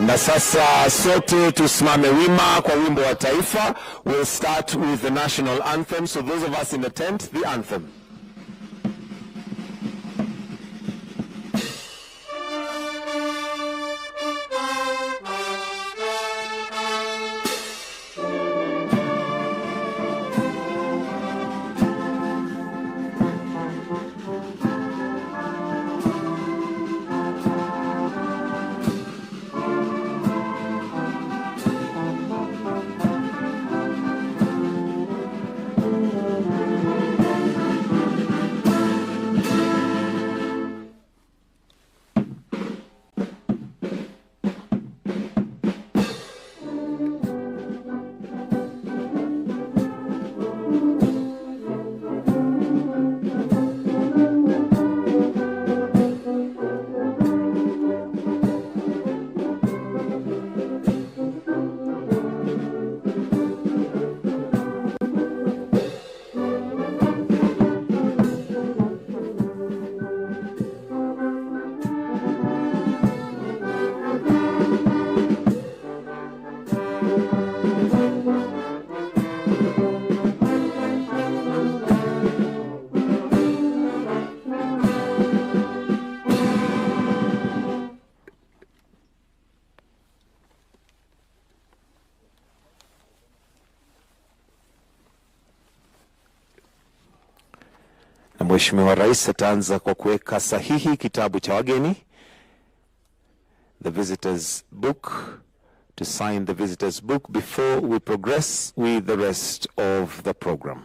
Na sasa sote tusimame wima kwa wimbo wa taifa. We'll start with the national anthem. So those of us in the tent, the anthem. Mheshimiwa Rais ataanza kwa kuweka sahihi kitabu cha wageni, the visitors book, to sign the visitors book before we progress with the rest of the program.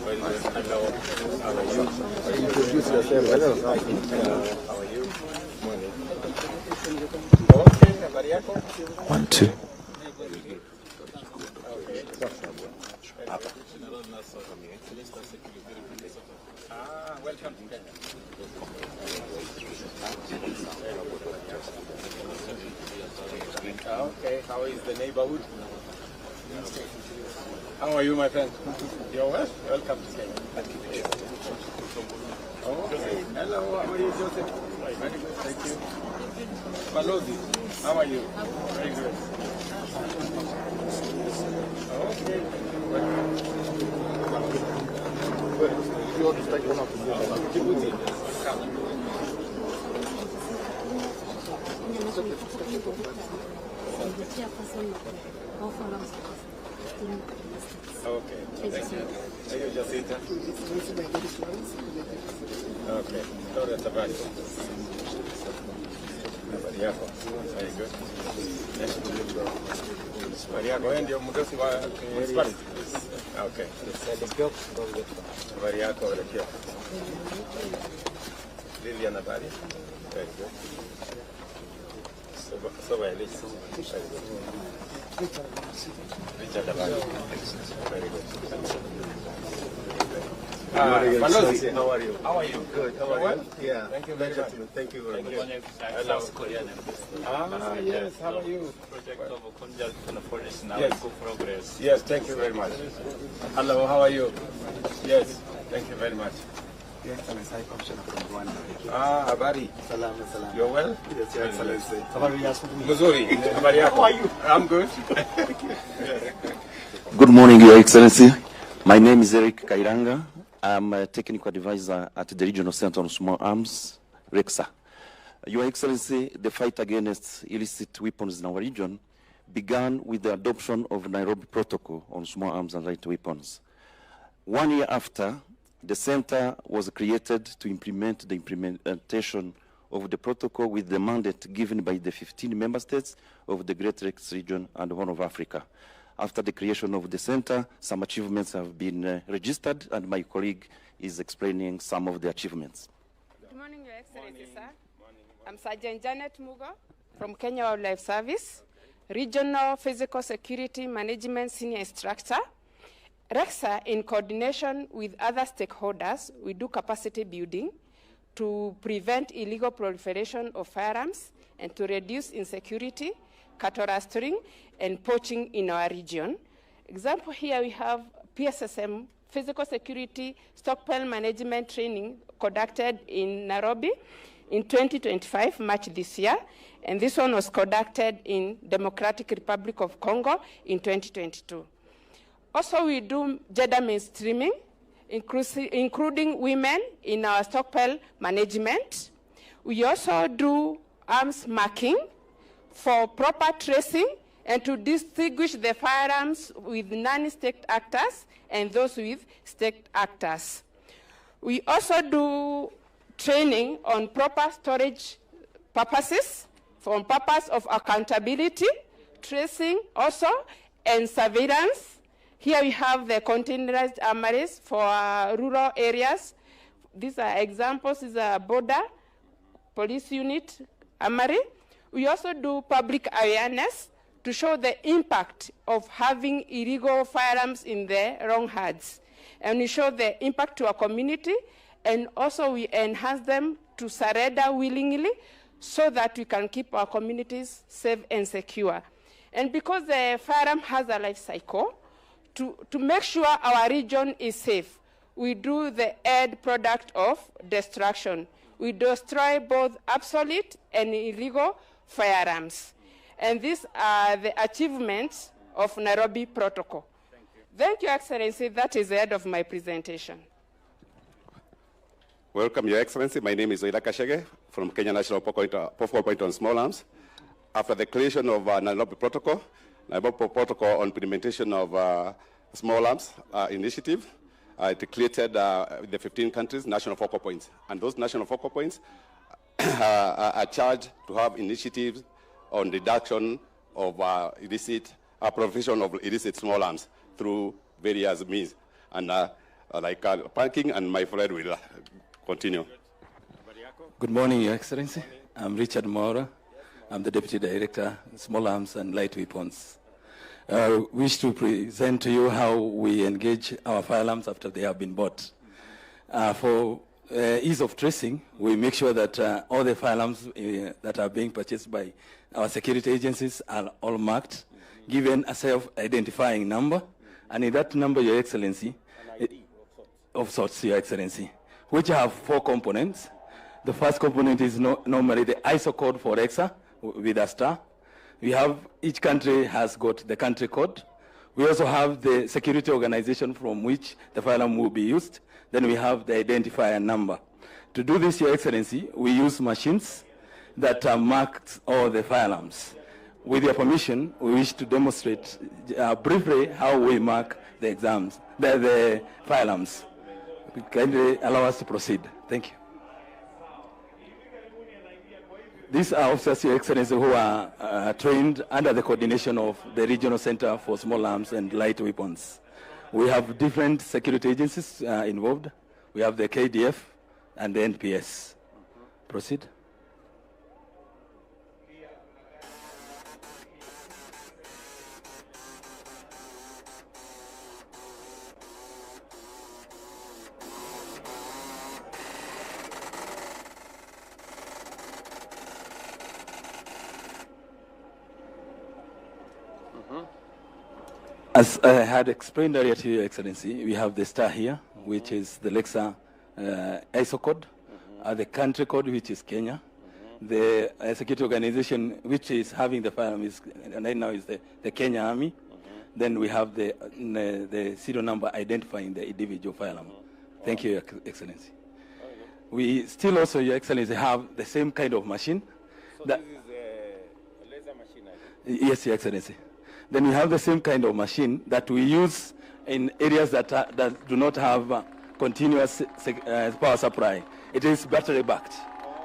Hello. How are you? Introduce yourself. Hello. How are you? Morning. Okay, Mariaco. 1, 2. Welcome. Okay, how is the neighborhood? How are you, my friend? You're well? Welcome to Kenya. Okay. Hello, how are you, Joseph? Very good, thank you. Balozi, how are you? Very good. Okay. You want to take one of them? Djibouti. Okay, thank you. Thank you, Jacinta. Okay, Dora Tabasco. Mariaco, very good. Mariaco, and your Mudosi Spanish. Okay. Mariaco, over here. Liliana Bari. Very good. So very good. Richard Abari. Very good. Balozi, how are you? How are you? Good. How are you? Yeah. Thank you very much. Thank you very much. Hello. Yes. How are you? Project of conjunction police now Yes. good progress. Yes. Thank you very much. Hello. How are you? Yes. Thank you very much. Yes, I'm a High Commissioner from Rwanda. Abari. Salam. You're well? Yes, Your Excellency. Muzuri. How are you? I'm good. Good morning, Your Excellency. My name is Eric Kairanga. I'm a technical advisor at the Regional Center on Small Arms, RECSA. Your Excellency, the fight against illicit weapons in our region began with the adoption of the Nairobi Protocol on Small Arms and Light Weapons. 1 year after, the center was created to implement the implementation of the protocol with the mandate given by the 15 member states of the Great Lakes region and Horn of Africa. After the creation of the center, some achievements have been registered, and my colleague is explaining some of the achievements. Good morning, Your Excellency, sir. I'm Sergeant Janet Mugo from Kenya Wildlife Service, Regional Physical Security Management Senior Instructor. RECSA, in coordination with other stakeholders, we do capacity building to prevent illegal proliferation of firearms and to reduce insecurity, cattle rustling, and poaching in our region. Example here we have PSSM, Physical Security Stockpile Management Training, conducted in Nairobi in 2025, March this year, and this one was conducted in Democratic Republic of Congo in 2022. Also, we do gender mainstreaming, including women in our stockpile management. We also do arms marking for proper tracing and to distinguish the firearms with non-state actors and those with state actors. We also do training on proper storage purposes, for purpose of accountability, tracing also, and surveillance. Here we have the containerized armories for rural areas. These are examples. These are border police unit armory. We also do public awareness to show the impact of having illegal firearms in the wrong hands. And we show the impact to our community, and also we enhance them to surrender willingly so that we can keep our communities safe and secure. And because the firearm has a life cycle, to make sure our region is safe, we do the end product of destruction. We destroy both obsolete and illegal firearms. And these are the achievements of Nairobi Protocol. Thank you, Excellency. That is the end of my presentation. Welcome, Your Excellency. My name is Oida Kashege from Kenya National Focal Point on Small Arms. After the creation of Nairobi Protocol on implementation of small arms initiative, it created the 15 countries national focal points. And those national focal points are charged to have initiatives on reduction of proliferation of illicit small arms through various means. And parking, and my friend will continue. Good morning, Your Excellency. I'm Richard Maura. I'm the Deputy Director, Small Arms and Light Weapons. Wish to present to you how we engage our firearms after they have been bought. For ease of tracing, we make sure that all the firearms that are being purchased by our security agencies are all marked, given a self-identifying number, and in that number, Your Excellency, of sorts, Your Excellency, which have 4 components. The first component is normally the ISO code for RECSA with a star. We have, each country has got the country code. We also have the security organization from which the firearm will be used. Then we have the identifier number. To do this, Your Excellency, we use machines that mark all the firearms. With your permission, we wish to demonstrate briefly how we mark the firearms. Kindly allow us to proceed. Thank you. These are officers, Your Excellency, who are trained under the coordination of the Regional Center for Small Arms and Light Weapons. We have different security agencies involved. We have the KDF and the NPS. Proceed. As I had explained earlier to Your Excellency, we have the star here, which is the RECSA ISO code, the country code, which is Kenya. The security organization, which is having the firearm, right now is the Kenya Army. Then we have the serial number identifying the individual firearm. Thank you, Your Excellency. We still also, Your Excellency, have the same kind of machine. So this is a laser machine, I think? Yes, Your Excellency. Then we have the same kind of machine that we use in areas that do not have continuous power supply. It is battery backed,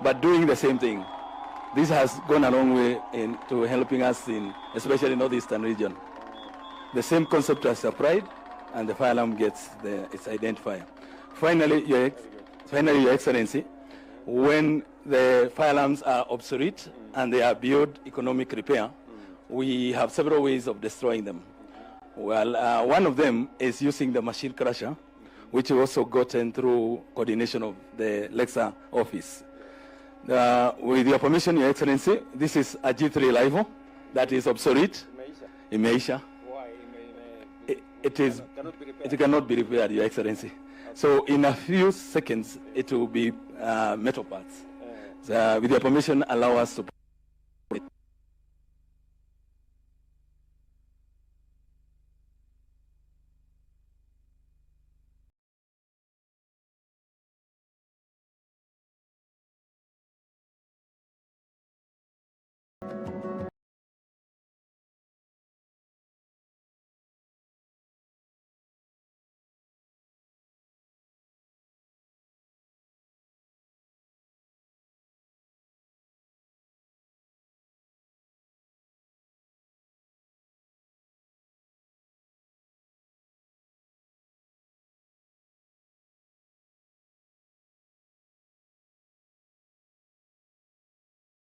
but doing the same thing. This has gone a long way into helping us in, especially in northeastern region. The same concept as applied, and the firearm gets its identifier. Finally, Your Excellency, when the firearms are obsolete and they are beyond economic repair, we have several ways of destroying them. Well, one of them is using the machine crusher, which we also gotten through coordination of the RECSA office. With your permission, Your Excellency, this is a G3 rifle that is obsolete. In Maisha. Why? It cannot be repaired, Your Excellency. So in a few seconds, it will be metal parts. So, with your permission, allow us to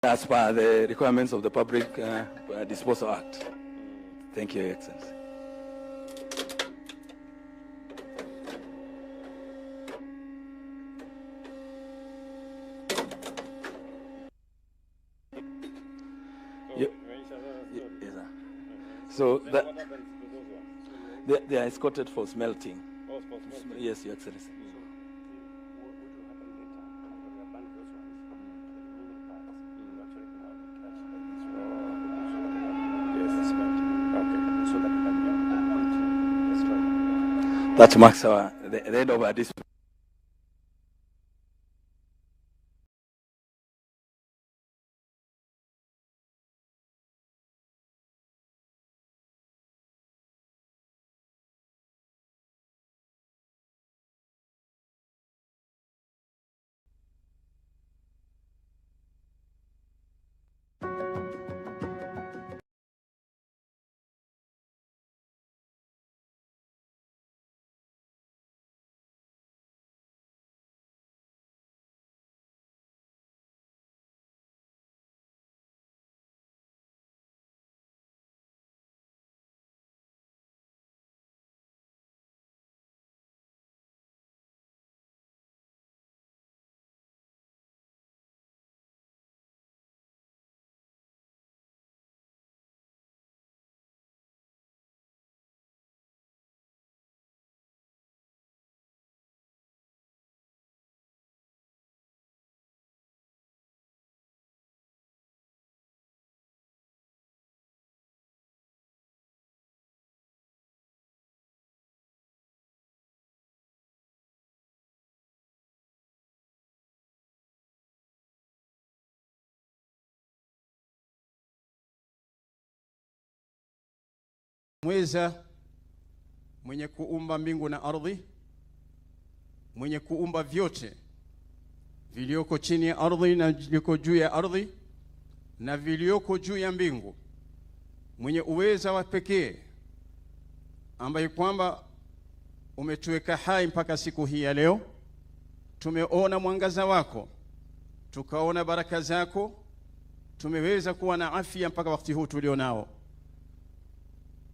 as per the requirements of the Public Disposal Act. Thank you, Your Excellency. Yes, sir. So that What happens to those ones? they are escorted for smelting. Oh, for smelting. Yes, Your Excellency. That marks the end of our dispute. mweza, mwenye kuumba mbingu na ardhi, mwenye kuumba vyote vilioko chini ya ardhi na vilioko juu ya ardhi na vilioko juu ya mbingu, mwenye uweza wa pekee ambaye kwamba umetuweka hai mpaka siku hii ya leo. Tumeona mwangaza wako, tukaona baraka zako, tumeweza kuwa na afya mpaka wakati huu tulionao.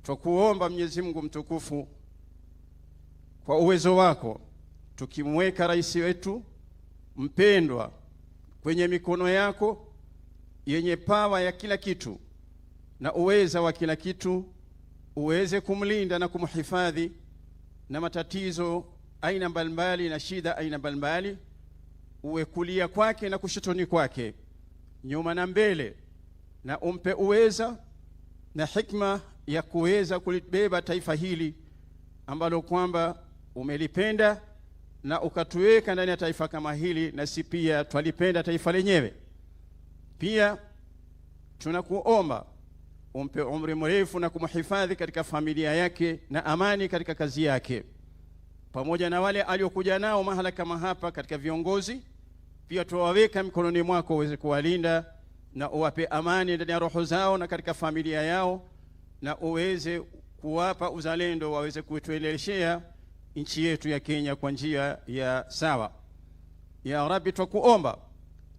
Tukuomba Mwenyezi Mungu mtukufu, kwa uwezo wako, tukimweka rais wetu mpendwa kwenye mikono yako yenye pawa ya kila kitu na uweza wa kila kitu, uweze kumlinda na kumhifadhi na matatizo aina mbalimbali na shida aina mbalimbali, uwe kulia kwake na kushotoni kwake, nyuma na mbele, na umpe uweza na hikma ya kuweza kulibeba taifa hili ambalo kwamba umelipenda na ukatuweka ndani ya taifa kama hili, na si pia twalipenda taifa lenyewe. Pia tunakuomba umpe umri mrefu na kumhifadhi katika familia yake na amani katika kazi yake, pamoja na wale aliokuja nao mahala kama hapa katika viongozi. Pia tuwaweka mikononi mwako uweze kuwalinda na uwape amani ndani ya roho zao na katika familia yao, na uweze kuwapa uzalendo waweze kutueleshea nchi yetu ya Kenya kwa njia ya sawa. Ya Rabbi, twakuomba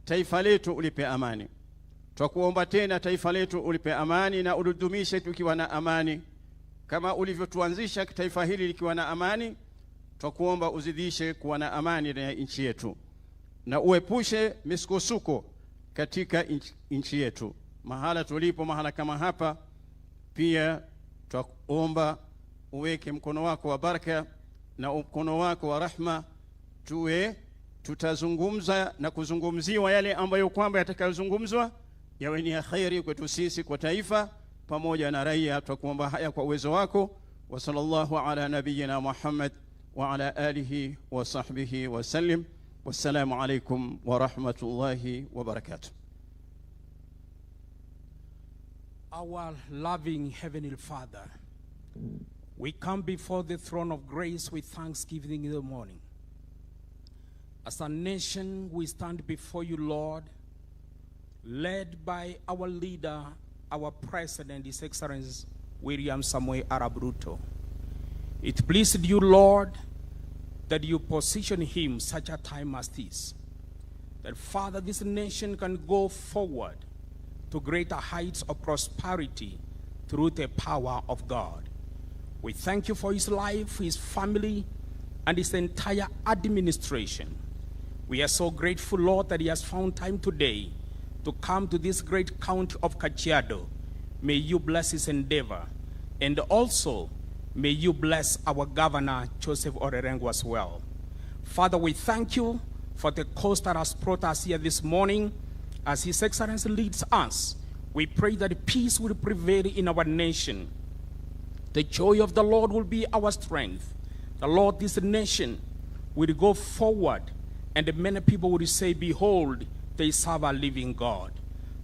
taifa letu ulipe amani. Twakuomba tena taifa letu ulipe amani na ulidumishe tukiwa na amani, kama ulivyotuanzisha taifa hili likiwa na amani. Twakuomba uzidishe kuwa na amani na nchi yetu, na uepushe misukosuko katika nchi yetu mahala tulipo, mahala kama hapa. Pia twakuomba uweke mkono wako wa baraka na mkono wako wa rahma, tutazungumza na kuzungumziwa yale ambayo kwamba yatakayozungumzwa yawe ni ya khairi kwetu sisi, kwa taifa pamoja na raia. Twakuomba haya kwa uwezo wako. Wa sallallahu ala nabiyyina Muhammad wa ala alihi wa sahbihi wa sallim. Wassalamu alaikum wa rahmatullahi wa barakatuh. Our loving Heavenly Father, we come before the throne of grace with thanksgiving in the morning. As a nation, we stand before you, Lord, led by our leader, our President, His Excellency William Samoei Arap Ruto. It pleased you, Lord, that you position him such a time as this, that, Father, this nation can go forward to greater heights of prosperity through the power of God. We thank you for his life, his family, and his entire administration. We are so grateful, Lord, that he has found time today to come to this great county of Kajiado. May you bless his endeavor, and also may you bless our governor, Joseph Orerengo, as well. Father, we thank you for the cause that has brought us here this morning. As His Excellency leads us, we pray that peace will prevail in our nation. The joy of the Lord will be our strength. The Lord, this nation will go forward, and many people will say, behold, they serve a living God.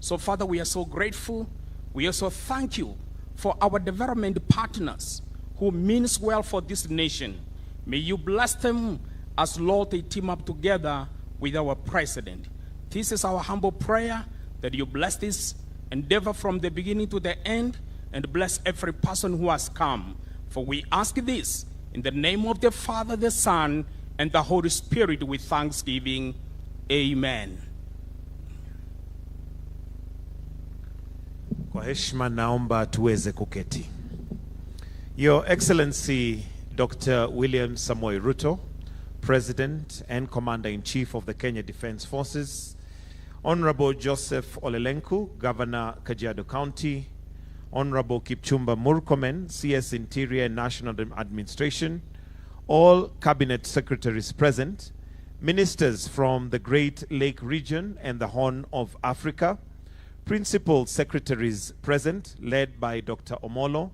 So, Father, we are so grateful. We also thank you for our development partners who means well for this nation. May you bless them as, Lord, they team up together with our president. This is our humble prayer, that you bless this endeavor from the beginning to the end, and bless every person who has come. For we ask this in the name of the Father, the Son, and the Holy Spirit with thanksgiving. Amen. Kwa heshima naomba tuweze kuketi. Your Excellency Dr. William Samoei Ruto, President and Commander-in-Chief of the Kenya Defense Forces, Honorable Joseph Olelenku, Governor Kajiado County, Honorable Kipchumba Murkomen, CS Interior and National Administration, all Cabinet Secretaries present, Ministers from the Great Lake Region and the Horn of Africa, Principal Secretaries present, led by Dr. Omolo,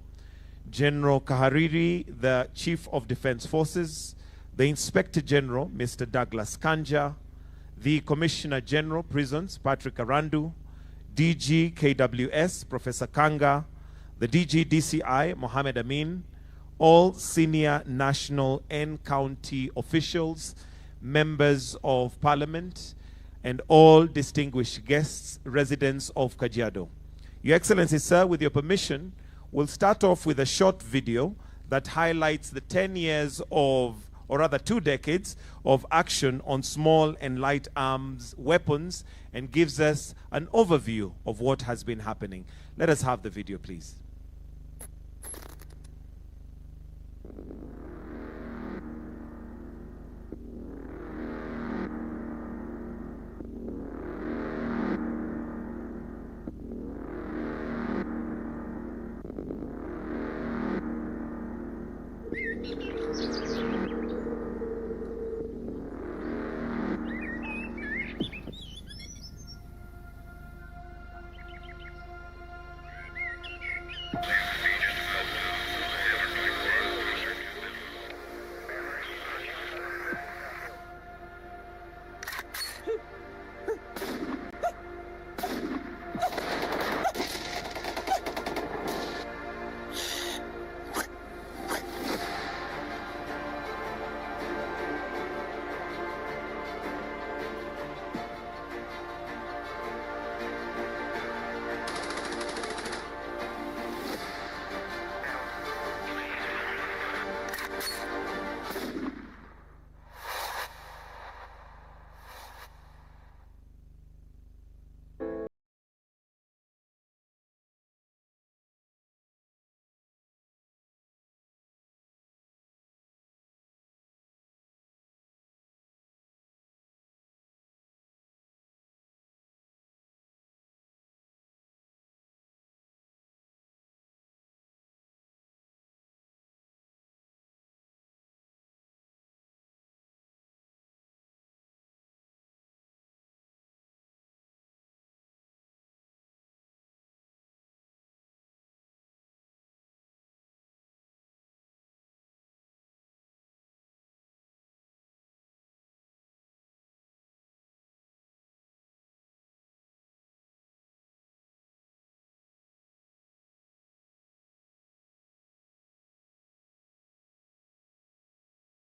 General Kahariri, the Chief of Defense Forces, the Inspector General, Mr. Douglas Kanja, the Commissioner General, Prisons, Patrick Arandu, DG KWS, Professor Kanga, the DG DCI, Mohammed Amin, all senior national and county officials, members of parliament, and all distinguished guests, residents of Kajiado. Your Excellency, sir, with your permission, we'll start off with a short video that highlights the 10 years of, or rather 2 decades, of action on small and light arms weapons and gives us an overview of what has been happening. Let us have the video, please.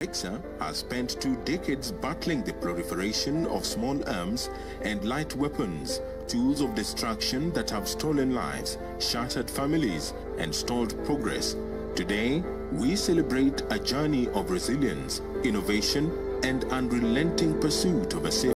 RECSA has spent 2 decades battling the proliferation of small arms and light weapons, tools of destruction that have stolen lives, shattered families, and stalled progress. Today, we celebrate a journey of resilience, innovation, and unrelenting pursuit of a safe.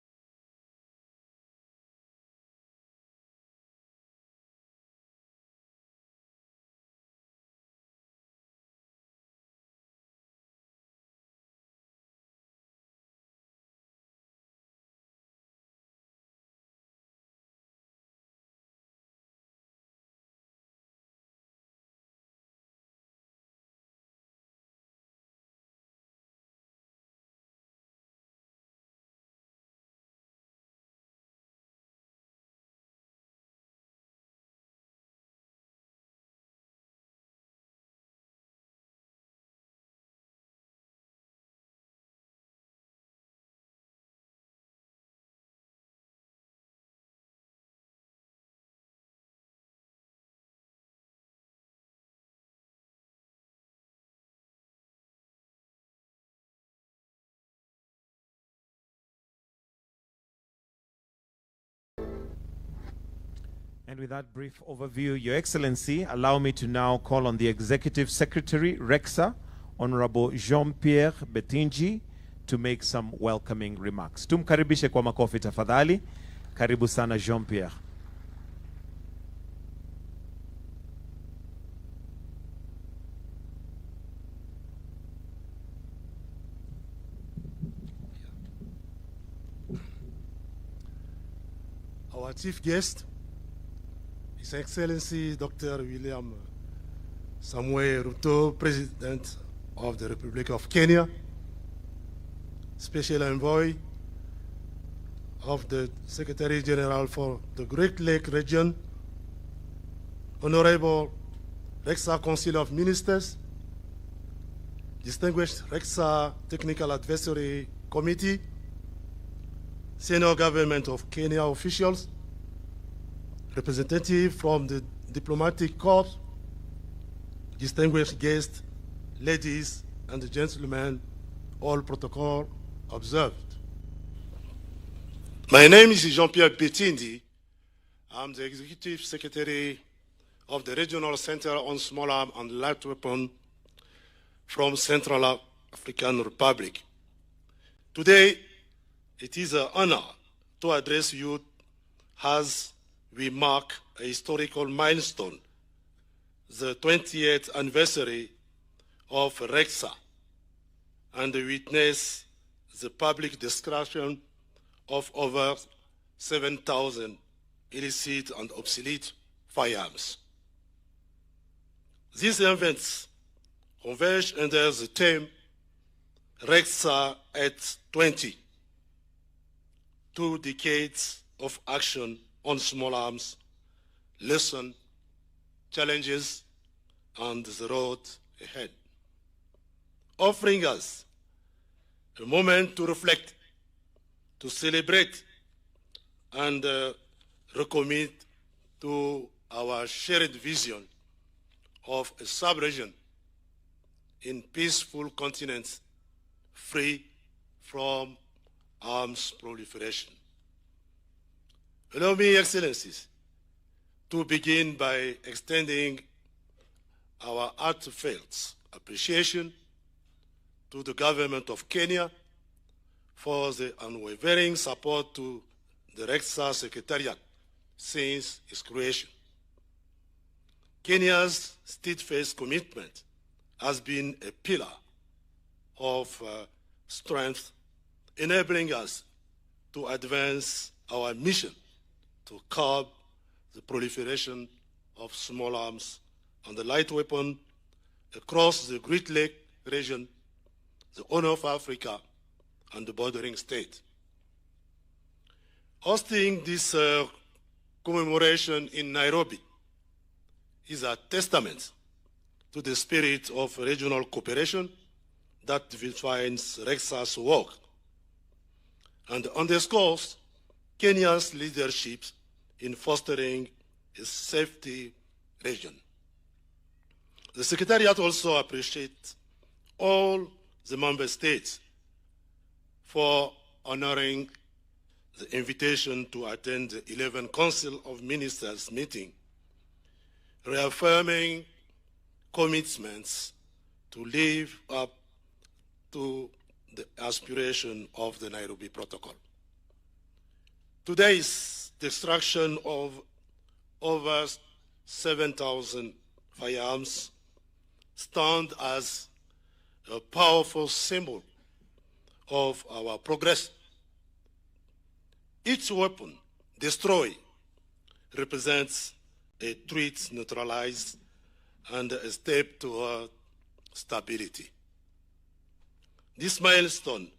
And with that brief overview, Your Excellency, allow me to now call on the Executive Secretary, RECSA, Honorable Jean-Pierre Betinji, to make some welcoming remarks. Tumkaribishe kwa makofi tafadhali. Karibu sana Jean-Pierre. Our chief guest, His Excellency Dr. William Samuel Ruto, President of the Republic of Kenya, Special Envoy of the Secretary General for the Great Lake region, Honorable RECSA Council of Ministers, distinguished RECSA Technical Advisory Committee, Senior Government of Kenya officials, representatives from the Diplomatic Corps, distinguished guests, ladies and gentlemen, all protocol observed. My name is Jean-Pierre Betindi. I'm the Executive Secretary of the Regional Center on Small Arms and Light Weapons from Central African Republic. Today, it is an honor to address you as we mark a historical milestone, the 20th anniversary of RECSA, and witness the public destruction of over 7,000 illicit and obsolete firearms. These events converge under the theme RECSA at 20, 2 decades of action on small arms, lessons, challenges, and the road ahead, offering us a moment to reflect, to celebrate, and recommit to our shared vision of a sub-region in peaceful continents free from arms proliferation. Allow me, Excellencies, to begin by extending our heartfelt appreciation to the government of Kenya for the unwavering support to the RECSA Secretariat since its creation. Kenya's steadfast commitment has been a pillar of strength, enabling us to advance our mission to curb the proliferation of small arms and the light weapon across the Great Lake region, the Horn of Africa, and the bordering state. Hosting this commemoration in Nairobi is a testament to the spirit of regional cooperation that defines RECSA's work and underscores Kenya's leadership in fostering a safety region. The Secretariat also appreciates all the member states for honoring the invitation to attend the 11th Council of Ministers meeting, reaffirming commitments to live up to the aspiration of the Nairobi Protocol. Today's destruction of over 7,000 firearms stand as a powerful symbol of our progress. Each weapon destroyed represents a threat neutralized and a step toward stability. This milestone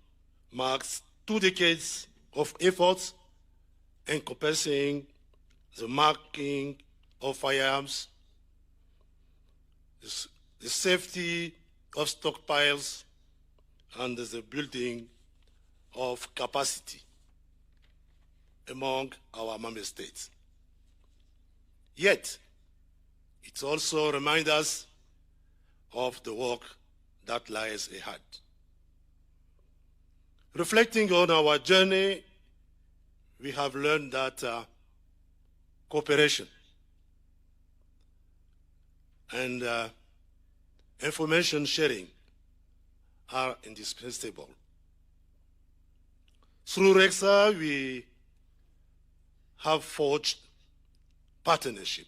marks 2 decades of efforts encompassing the marking of firearms, the safety of stockpiles, and the building of capacity among our member states. Yet, it also reminds us of the work that lies ahead. Reflecting on our journey, we have learned that cooperation and information sharing are indispensable. Through RECSA, we have forged partnership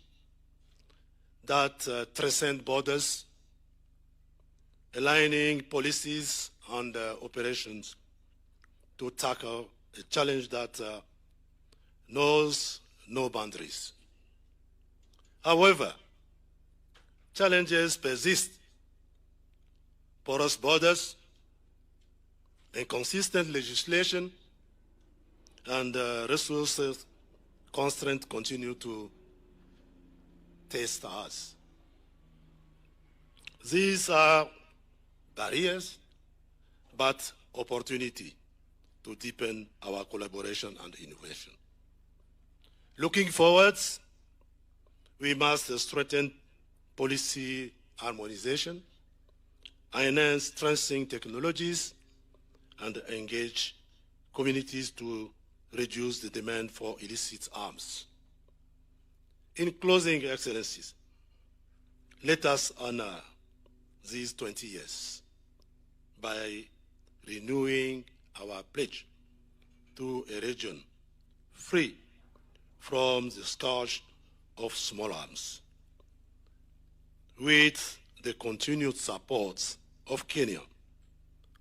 that transcend borders, aligning policies and operations to tackle a challenge that knows no boundaries. However, challenges persist. Porous borders, inconsistent legislation, and resources constraints continue to test us. These are barriers, but opportunity to deepen our collaboration and innovation. Looking forward, we must strengthen policy harmonization, enhance strengthening technologies, and engage communities to reduce the demand for illicit arms. In closing, Excellencies, let us honor these 20 years by renewing our pledge to a region free from the scourge of small arms. With the continued support of Kenya,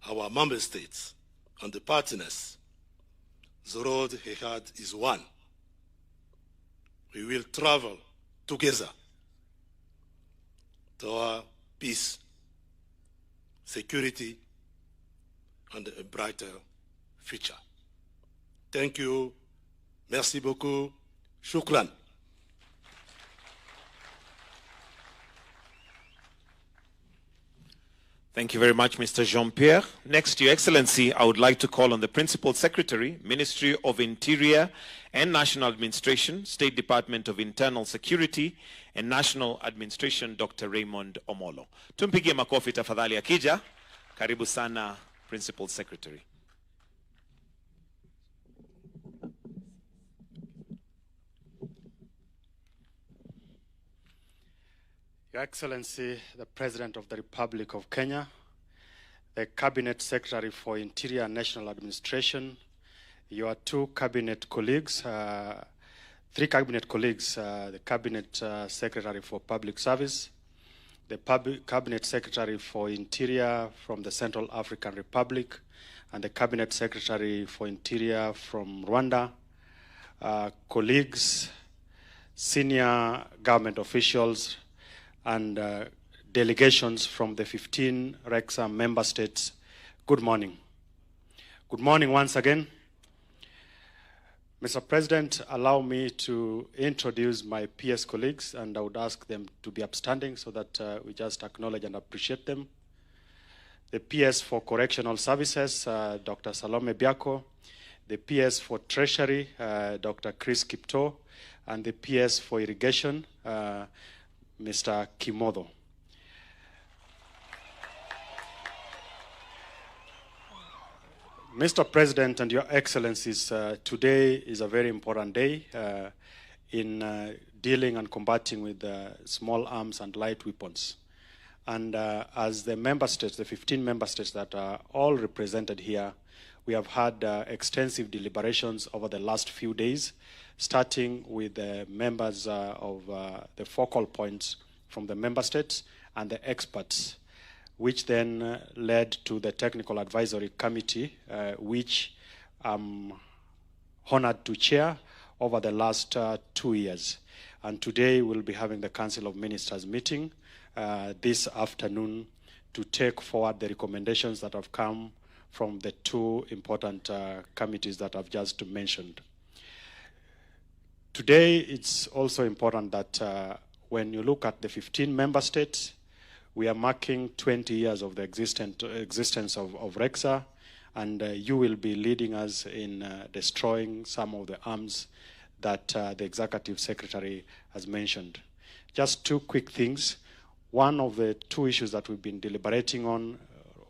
our member states, and the partners, the road ahead is one. We will travel together toward peace, security, and a brighter future. Thank you. Merci beaucoup. Shukran. Thank you very much, Mr. Jean-Pierre. Next, Your Excellency, I would like to call on the Principal Secretary, Ministry of Interior and National Administration, State Department of Internal Security and National Administration, Dr. Raymond Omolo. Tumpigie makofi tafadhali akija. Karibu sana, Principal Secretary. Your Excellency, the President of the Republic of Kenya, the Cabinet Secretary for Interior and National Administration, your two Cabinet colleagues, three Cabinet colleagues, the Cabinet Secretary for Public Service, the Cabinet Secretary for Interior from the Central African Republic, and the Cabinet Secretary for Interior from Rwanda, colleagues, senior government officials, and delegations from the 15 RECSA member states, good morning. Good morning once again. Mr. President, allow me to introduce my PS colleagues, and I would ask them to be upstanding so that we just acknowledge and appreciate them. The PS for Correctional Services, Dr. Salome Biako, the PS for Treasury, Dr. Chris Kipto, and the PS for Irrigation, Mr. Kimodo. Mr. President and Your Excellencies, today is a very important day in dealing and combating with small arms and light weapons. And as the member states, the 15 member states that are all represented here, we have had extensive deliberations over the last few days, starting with the members of the focal points from the member states and the experts, which then led to the Technical Advisory Committee, which I'm honored to chair over the last 2 years. And today we'll be having the Council of Ministers meeting this afternoon to take forward the recommendations that have come from the two important committees that I've just mentioned. Today, it's also important that when you look at the 15 member states, we are marking 20 years of the existence of RECSA, and you will be leading us in destroying some of the arms that the Executive Secretary has mentioned. Just two quick things. One of the two issues that we've been deliberating on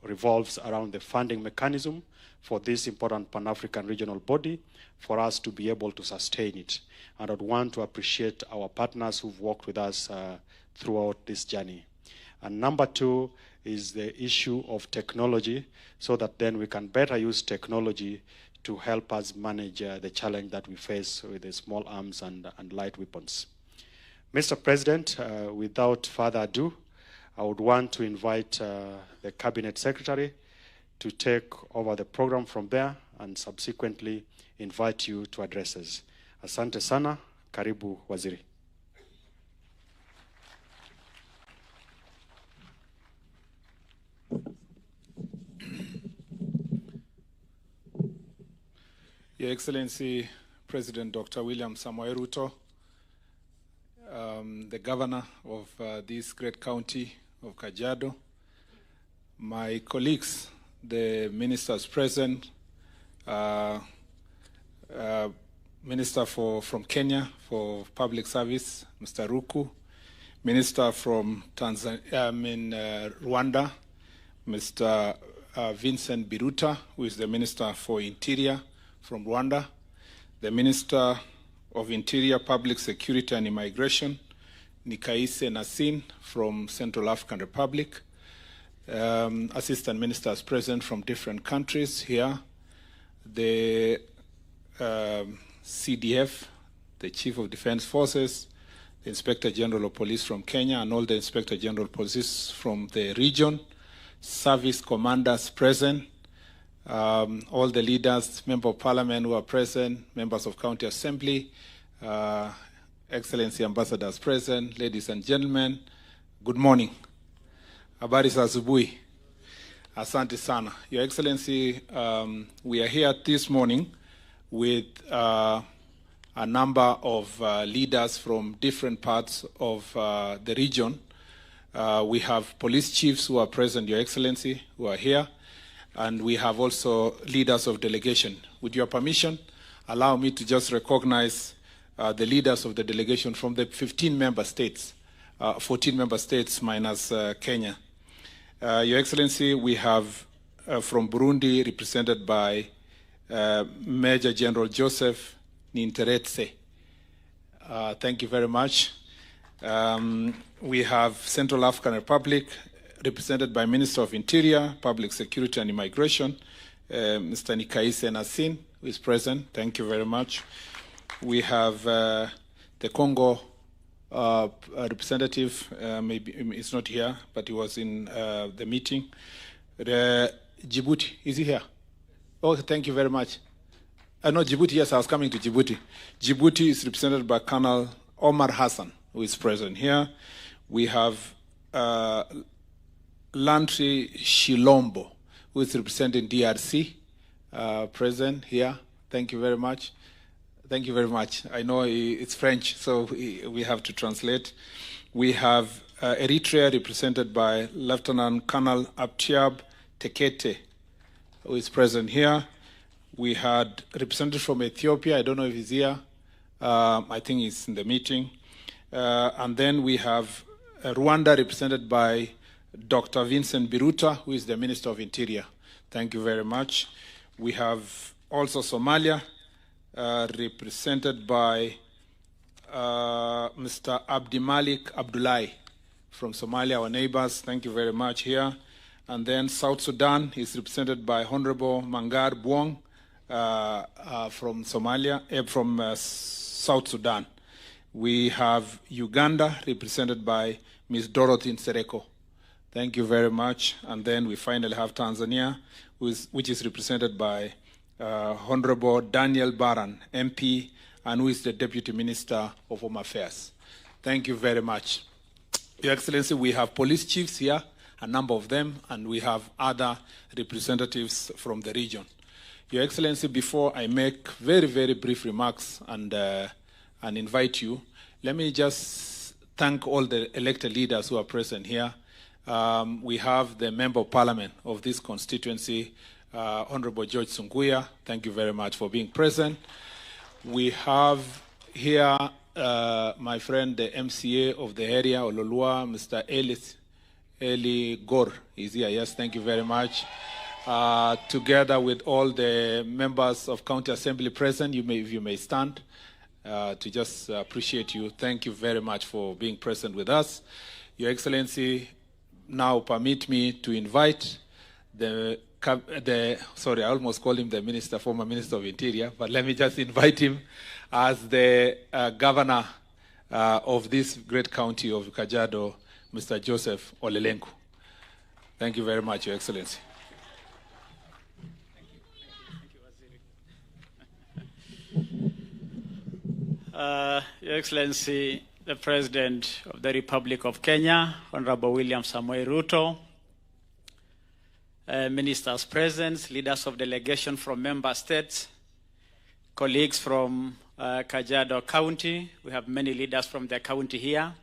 revolves around the funding mechanism for this important Pan-African regional body for us to be able to sustain it. And I'd want to appreciate our partners who've worked with us throughout this journey. And number two is the issue of technology, so that then we can better use technology to help us manage the challenge that we face with the small arms and light weapons. Mr. President, without further ado, I would want to invite the Cabinet Secretary to take over the program from there and subsequently invite you to address us. Asante sana, karibu waziri. Your Excellency, President Dr. William Samoei Ruto, the Governor of this great county of Kajiado, my colleagues, the ministers present, Minister from Kenya for Public Service, Mr. Ruku, Minister from Rwanda, Mr. Vincent Biruta, who is the Minister for Interior from Rwanda, the Minister of Interior, Public Security and Immigration, Nikaise Nassin from Central African Republic, assistant ministers present from different countries here, the CDF, the Chief of Defense Forces, the Inspector General of Police from Kenya, and all the Inspector General of Police from the region, service commanders present, all the leaders, Member of Parliament who are present, members of County Assembly, Excellency Ambassadors present, ladies and gentlemen, good morning. Habari za asubuhi. Asante sana. Your Excellency, we are here this morning with a number of leaders from different parts of the region. We have police chiefs who are present, Your Excellency, who are here, and we have also leaders of delegation. With your permission, allow me to just recognize the leaders of the delegation from the 15 member states, 14 member states minus Kenya. Your Excellency, we have from Burundi represented by Major General Joseph Ninteretse. Thank you very much. We have Central African Republic represented by Minister of Interior, Public Security and Immigration, Mr. Nikaise Nassin, who is present. Thank you very much. We have the Congo representative, maybe it's not here, but he was in the meeting. Djibouti, is he here? Oh, thank you very much. No, Djibouti, yes, I was coming to Djibouti. Djibouti is represented by Colonel Omar Hassan, who is present here. We have Lantri Shilombo, who is representing DRC, present here. Thank you very much. Thank you very much. I know it's French, so we have to translate. We have Eritrea represented by Lieutenant Colonel Abtiab Tekete, who is present here. We had representative from Ethiopia. I don't know if he's here. I think he's in the meeting. And then we have Rwanda represented by Dr. Vincent Biruta, who is the Minister of Interior. Thank you very much. We have also Somalia, represented by Mr. Abdimalik Abdullahi from Somalia, our neighbors. Thank you very much here. And then South Sudan is represented by Honorable Mangar Buong from Somalia, from South Sudan. We have Uganda represented by Ms. Dorothy Nsereko. Thank you very much. And then we finally have Tanzania, which is represented by Honorable Daniel Baran, MP, and who is the Deputy Minister of Home Affairs. Thank you very much. Your Excellency, we have police chiefs here, a number of them, and we have other representatives from the region. Your Excellency, before I make very, very brief remarks and invite you, let me just thank all the elected leaders who are present here. We have the Member of Parliament of this constituency, Honorable George Sunguya. Thank you very much for being present. We have here my friend, the MCA of the area, Ololua, Mr. Eli Gore is here. Yes, thank you very much. Together with all the members of County Assembly present, you may stand to just appreciate you. Thank you very much for being present with us. Your Excellency, now permit me to invite sorry, I almost called him the minister, former Minister of Interior, but let me just invite him as the governor of this great county of Kajiado, Mr. Joseph Olelenku. Thank you very much, Your Excellency. Your Excellency, the President of the Republic of Kenya, Honorable William Samoei Ruto, ministers present, leaders of delegation from member states, colleagues from Kajiado County. We have many leaders from the county here.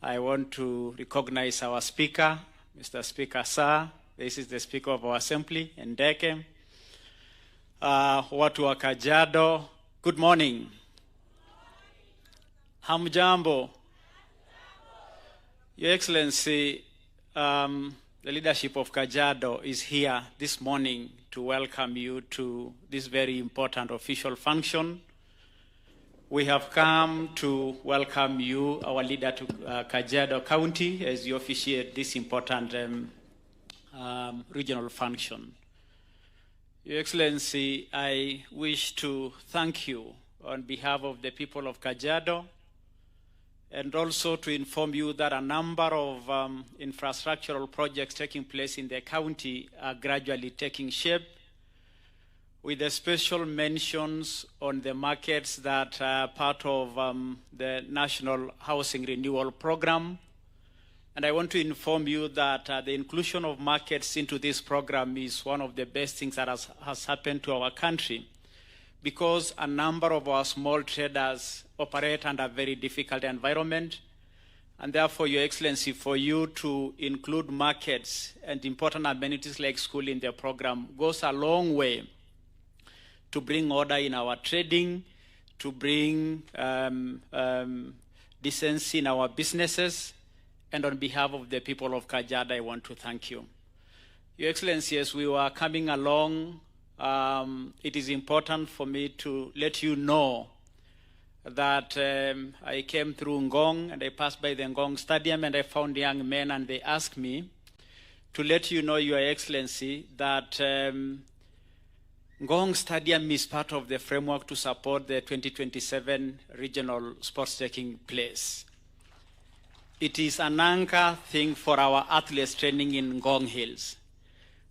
I want to recognize our Speaker, Mr. Speaker Sir. This is the Speaker of our Assembly, Ndeke. Watu wa Kajiado, good morning. Hamjambo. Your Excellency, the leadership of Kajiado is here this morning to welcome you to this very important official function. We have come to welcome you, our leader, to Kajiado County as you officiate this important regional function. Your Excellency, I wish to thank you on behalf of the people of Kajiado, and also to inform you that a number of infrastructural projects taking place in the county are gradually taking shape, with the special mentions on the markets that are part of the National Housing Renewal Program. And I want to inform you that the inclusion of markets into this program is one of the best things that has happened to our country, because a number of our small traders operate under a very difficult environment. And therefore, Your Excellency, for you to include markets and important amenities like school in the program goes a long way to bring order in our trading, to bring decency in our businesses. And on behalf of the people of Kajiado, I want to thank you. Your Excellency, as we were coming along, it is important for me to let you know that I came through Ngong and I passed by the Ngong Stadium and I found young men, and they asked me to let you know, Your Excellency, that Ngong Stadium is part of the framework to support the 2027 regional sports taking place. It is an anchor thing for our athletes training in Ngong Hills.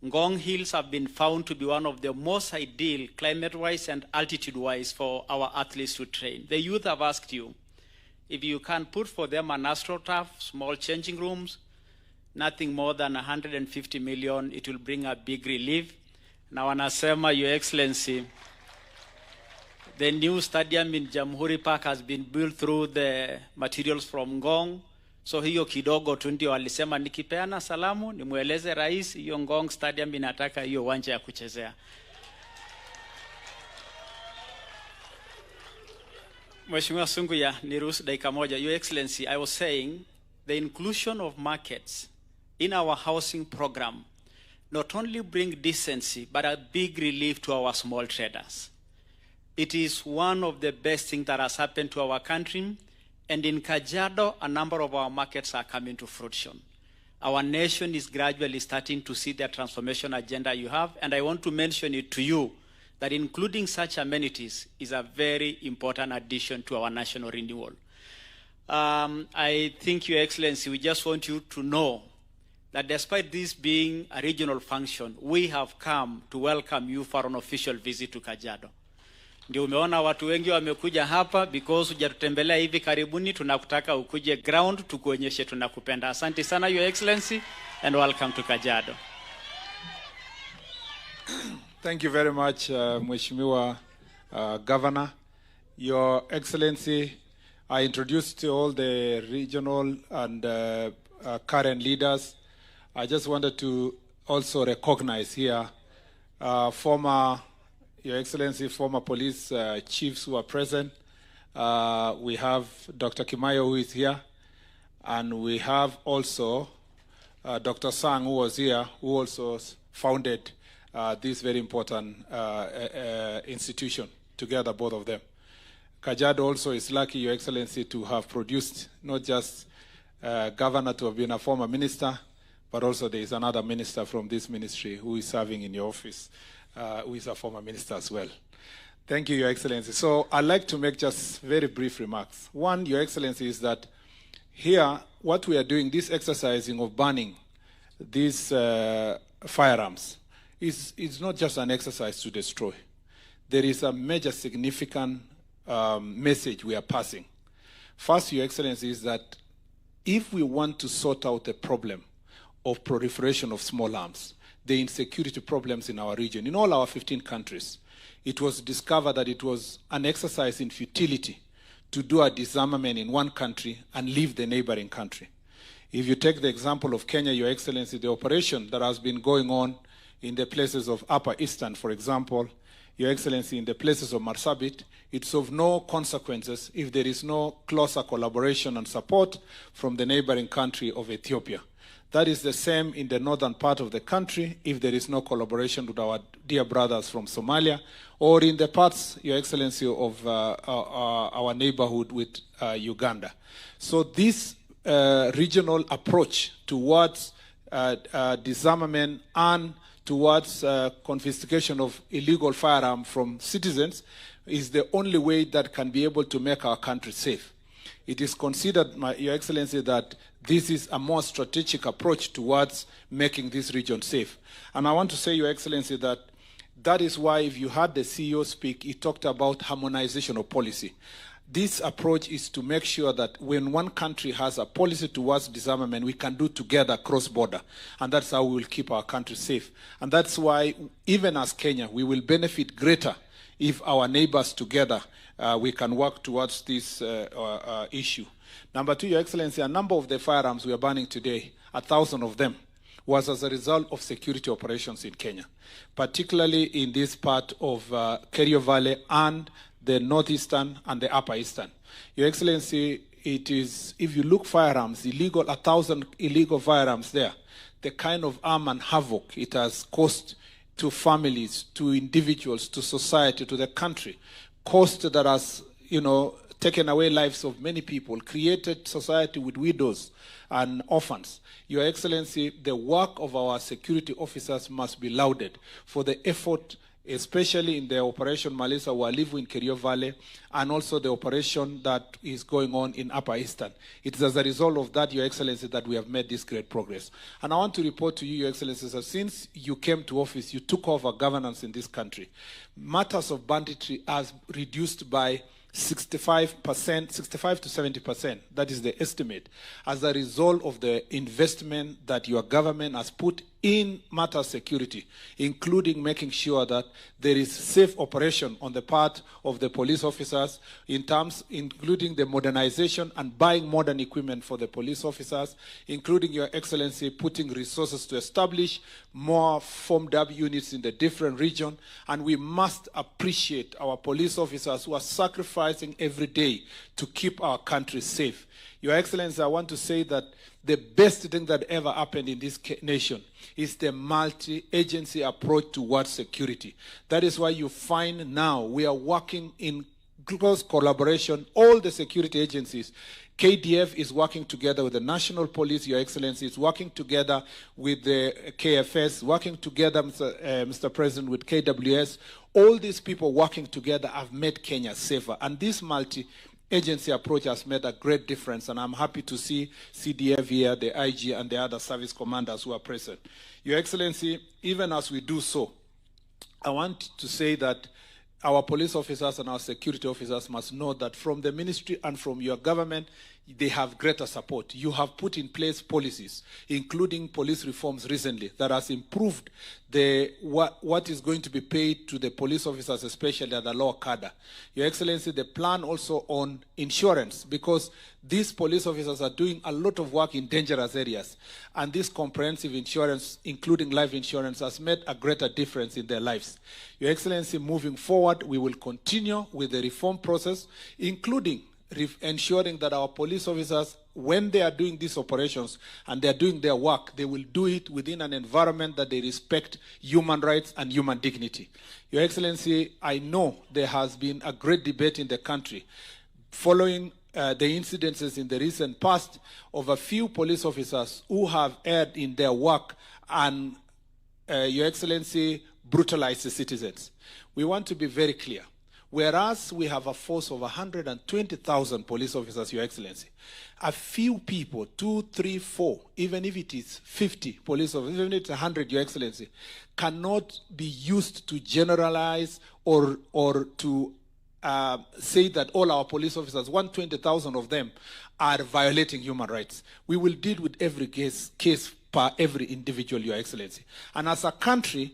Ngong Hills have been found to be one of the most ideal climate-wise and altitude-wise for our athletes to train. The youth have asked you if you can put for them an AstroTurf, small changing rooms, nothing more than 150 million, it will bring a big relief. Now, anasema, Your Excellency, the new stadium in Jamhuri Park has been built through the materials from Ngong. So hiyo kidogo tu ndio alisema nikipeana salamu nimweleze rais hiyo Ngong Stadium inataka hiyo uwanja ya kuchezea. Mheshimiwa Sunguya, niruhusu dakika moja. Your Excellency, I was saying the inclusion of markets in our housing program not only bring decency, but a big relief to our small traders. It is one of the best things that has happened to our country. And in Kajiado, a number of our markets are coming to fruition. Our nation is gradually starting to see the transformation agenda you have. And I want to mention it to you that including such amenities is a very important addition to our national renewal. I think, Your Excellency, we just want you to know that despite this being a regional function, we have come to welcome you for an official visit to Kajiado. Ndio umeona watu wengi wamekuja hapa because hujatutembelea hivi karibuni, tunakutaka ukuje ground tukuonyeshe tunakupenda. Asante sana, Your Excellency, and welcome to Kajiado. Thank you very much, Mheshimiwa Governor. Your Excellency, I introduced all the regional and current leaders. I just wanted to also recognize here Your Excellency, former police chiefs who are present. We have Dr. Kimayo, who is here, and we have also Dr. Sang, who was here, who also founded this very important institution, together, both of them. Kajiado also is lucky, Your Excellency, to have produced not just governor to have been a former minister, but also there is another minister from this ministry who is serving in your office, who is a former minister as well. Thank you, Your Excellency. So I'd like to make just very brief remarks. One, Your Excellency, is that here, what we are doing, this exercising of banning these firearms, is not just an exercise to destroy. There is a major significant message we are passing. First, Your Excellency, is that if we want to sort out the problem of proliferation of small arms, the insecurity problems in our region, in all our 15 countries, it was discovered that it was an exercise in futility to do a disarmament in one country and leave the neighboring country. If you take the example of Kenya, Your Excellency, the operation that has been going on in the places of Upper Eastern, for example, Your Excellency, in the places of Marsabit, it's of no consequences if there is no closer collaboration and support from the neighboring country of Ethiopia. That is the same in the northern part of the country if there is no collaboration with our dear brothers from Somalia, or in the parts, Your Excellency, of our neighborhood with Uganda. So this regional approach towards disarmament and towards confiscation of illegal firearms from citizens is the only way that can be able to make our country safe. It is considered, Your Excellency, that this is a more strategic approach towards making this region safe. And I want to say, Your Excellency, that is why if you heard the CEO speak, he talked about harmonization of policy. This approach is to make sure that when one country has a policy towards disarmament, we can do together cross-border. And that's how we will keep our country safe. And that's why, even as Kenya, we will benefit greater if our neighbors together, we can work towards this issue. Number two, Your Excellency, a number of the firearms we are banning today, 1,000 of them, was as a result of security operations in Kenya, particularly in this part of Kerio Valley and the northeastern and the upper eastern. Your Excellency, it is, if you look firearms, 1,000 illegal firearms there, the kind of harm and havoc it has caused to families, to individuals, to society, to the country, cost that has, taken away lives of many people, created society with widows and orphans. Your Excellency, the work of our security officers must be lauded for the effort, especially in the Operation Malisa Walivu in Kerio Valley, and also the operation that is going on in Upper Eastern. It is as a result of that, Your Excellency, that we have made this great progress. And I want to report to you, Your Excellency, that since you came to office, you took over governance in this country. Matters of banditry has reduced by 65%, 65 to 70%, that is the estimate, as a result of the investment that your government has put in matter security, including making sure that there is safe operation on the part of the police officers, including the modernization and buying modern equipment for the police officers, including, Your Excellency, putting resources to establish more formed up units in the different regions. And we must appreciate our police officers who are sacrificing every day to keep our country safe. Your Excellency, I want to say that the best thing that ever happened in this nation is the multi-agency approach towards security. That is why you find now we are working in close collaboration, all the security agencies. KDF is working together with the National Police, Your Excellency, is working together with the KFS, working together, Mr. President, with KWS. All these people working together have made Kenya safer. And this multi-agency approach has made a great difference, and I'm happy to see CDF here, the IG, and the other service commanders who are present. Your Excellency, even as we do so, I want to say that our police officers and our security officers must know that from the ministry and from your government, they have greater support. You have put in place policies, including police reforms recently, that has improved what is going to be paid to the police officers, especially at the lower cadre. Your Excellency, the plan also on insurance, because these police officers are doing a lot of work in dangerous areas, and this comprehensive insurance, including life insurance, has made a greater difference in their lives. Your Excellency, moving forward, we will continue with the reform process, including ensuring that our police officers, when they are doing these operations and they are doing their work, they will do it within an environment that they respect human rights and human dignity. Your Excellency, I know there has been a great debate in the country following the incidences in the recent past of a few police officers who have erred in their work and, Your Excellency, brutalized the citizens. We want to be very clear. Whereas we have a force of 120,000 police officers, Your Excellency, a few people, 2, 3, 4, even if it is 50 police officers, even if it's 100, Your Excellency, cannot be used to generalize or to say that all our police officers, 120,000 of them, are violating human rights. We will deal with every case per every individual, Your Excellency. And as a country,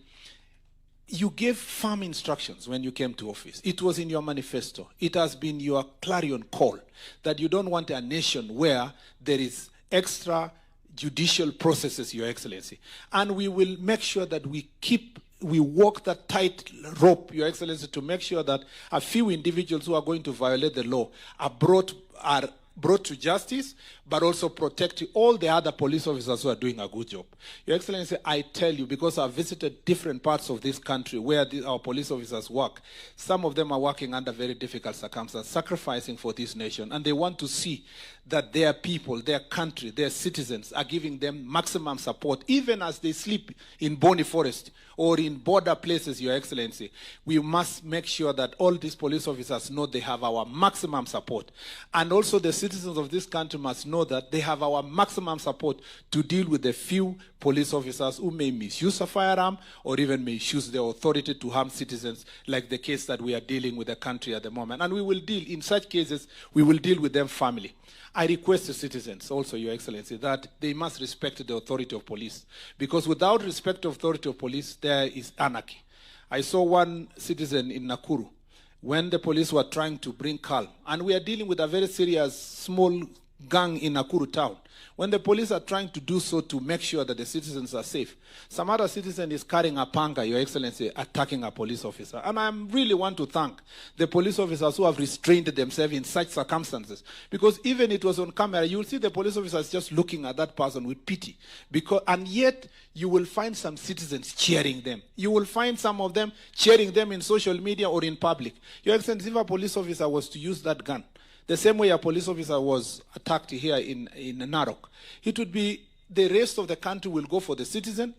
you gave firm instructions when you came to office. It was in your manifesto. It has been your clarion call that you don't want a nation where there is extra judicial processes, Your Excellency. And we will make sure that we keep we walk that tight rope, Your Excellency, to make sure that a few individuals who are going to violate the law are brought to justice, but also protect all the other police officers who are doing a good job. Your Excellency, I tell you, because I've visited different parts of this country where our police officers work, some of them are working under very difficult circumstances, sacrificing for this nation, and they want to see that their people, their country, their citizens are giving them maximum support, even as they sleep in Boni Forest or in border places, Your Excellency. We must make sure that all these police officers know they have our maximum support. And also the citizens of this country must know that they have our maximum support to deal with the few police officers who may misuse a firearm or even misuse their authority to harm citizens, like the case that we are dealing with the country at the moment. And we will deal, in such cases, we will deal with them family. I request the citizens also, Your Excellency, that they must respect the authority of police, because without respect of authority of police, there is anarchy. I saw one citizen in Nakuru when the police were trying to bring calm, and we are dealing with a very serious small gang in Nakuru town. When the police are trying to do so to make sure that the citizens are safe, some other citizen is carrying a panga, Your Excellency, attacking a police officer. And I really want to thank the police officers who have restrained themselves in such circumstances. Because even it was on camera, you will see the police officers just looking at that person with pity. And yet, you will find some citizens cheering them. You will find some of them cheering them in social media or in public. Your Excellency, if a police officer was to use that gun, the same way a police officer was attacked here in Narok, it would be the rest of the country will go for the citizen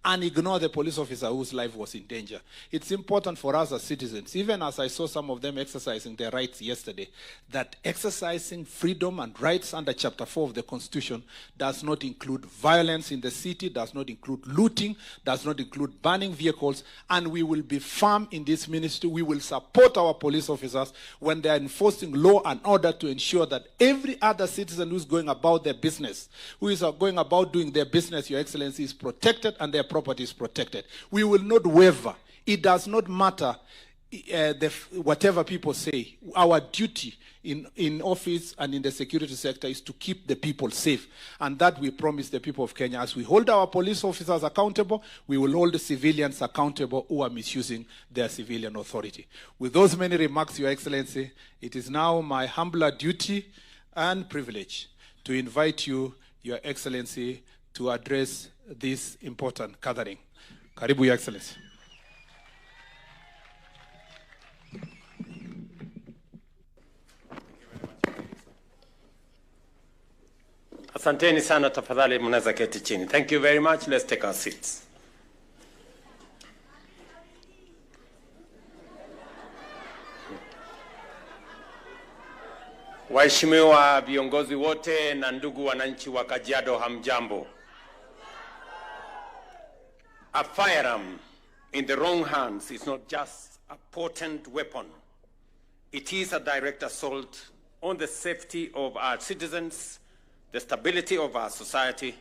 and ignore the police officer whose life was in danger. It's important for us as citizens, even as I saw some of them exercising their rights yesterday, that exercising freedom and rights under Chapter 4 of the Constitution does not include violence in the city, does not include looting, does not include burning vehicles, and we will be firm in this ministry. We will support our police officers when they are enforcing law and order to ensure that every other citizen who's going about their business, who is going about doing their business, Your Excellency, is protected and their property is protected. We will not waver. It does not matter whatever people say. Our duty in office and in the security sector is to keep the people safe. And that we promise the people of Kenya. As we hold our police officers accountable, we will hold the civilians accountable who are misusing their civilian authority. With those many remarks, Your Excellency, it is now my humbler duty and privilege to invite you, Your Excellency, to address this important gathering. Karibu, Your Excellency. Asanteni sana, tafadhali mnaweza keti chini. Thank you very much. Let's take our seats. Waheshimiwa viongozi wote na ndugu wananchi wa Kajiado, hamjambo. A firearm in the wrong hands is not just a potent weapon. It is a direct assault on the safety of our citizens, the stability of our society,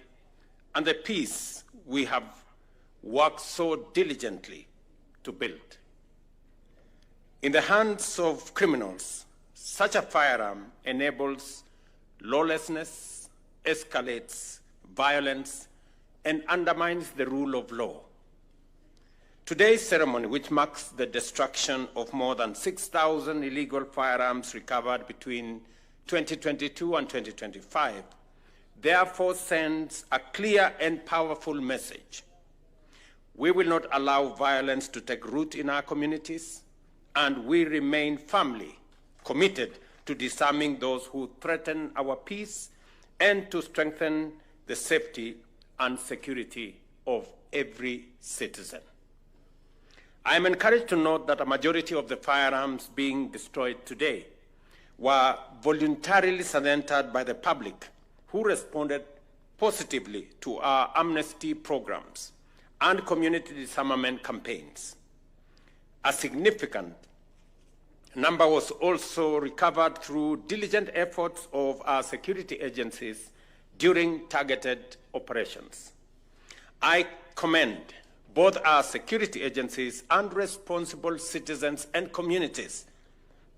and the peace we have worked so diligently to build. In the hands of criminals, such a firearm enables lawlessness, escalates violence, and undermines the rule of law. Today's ceremony, which marks the destruction of more than 6,000 illegal firearms recovered between 2022 and 2025, therefore sends a clear and powerful message. We will not allow violence to take root in our communities, and we remain firmly committed to disarming those who threaten our peace and to strengthen the safety and security of every citizen. I am encouraged to note that a majority of the firearms being destroyed today were voluntarily surrendered by the public, who responded positively to our amnesty programs and community disarmament campaigns. A significant number was also recovered through diligent efforts of our security agencies during targeted operations. I commend both our security agencies and responsible citizens and communities,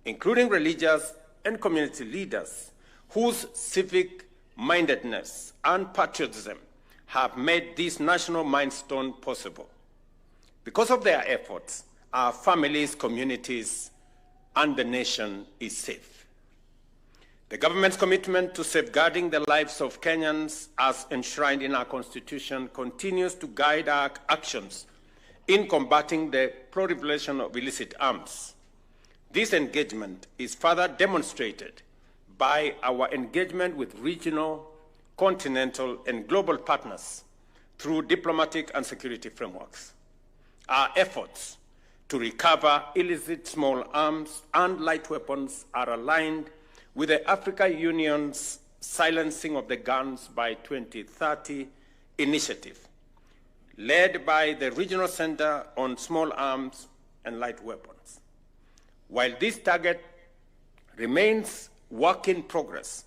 including religious and community leaders, whose civic mindedness and patriotism have made this national milestone possible. Because of their efforts, our families, communities, and the nation is safe. The government's commitment to safeguarding the lives of Kenyans, as enshrined in our Constitution, continues to guide our actions in combating the proliferation of illicit arms. This engagement is further demonstrated by our engagement with regional, continental, and global partners through diplomatic and security frameworks. Our efforts to recover illicit small arms and light weapons are aligned with the African Union's Silencing of the Guns by 2030 initiative, led by the Regional Center on Small Arms and Light Weapons. While this target remains work in progress,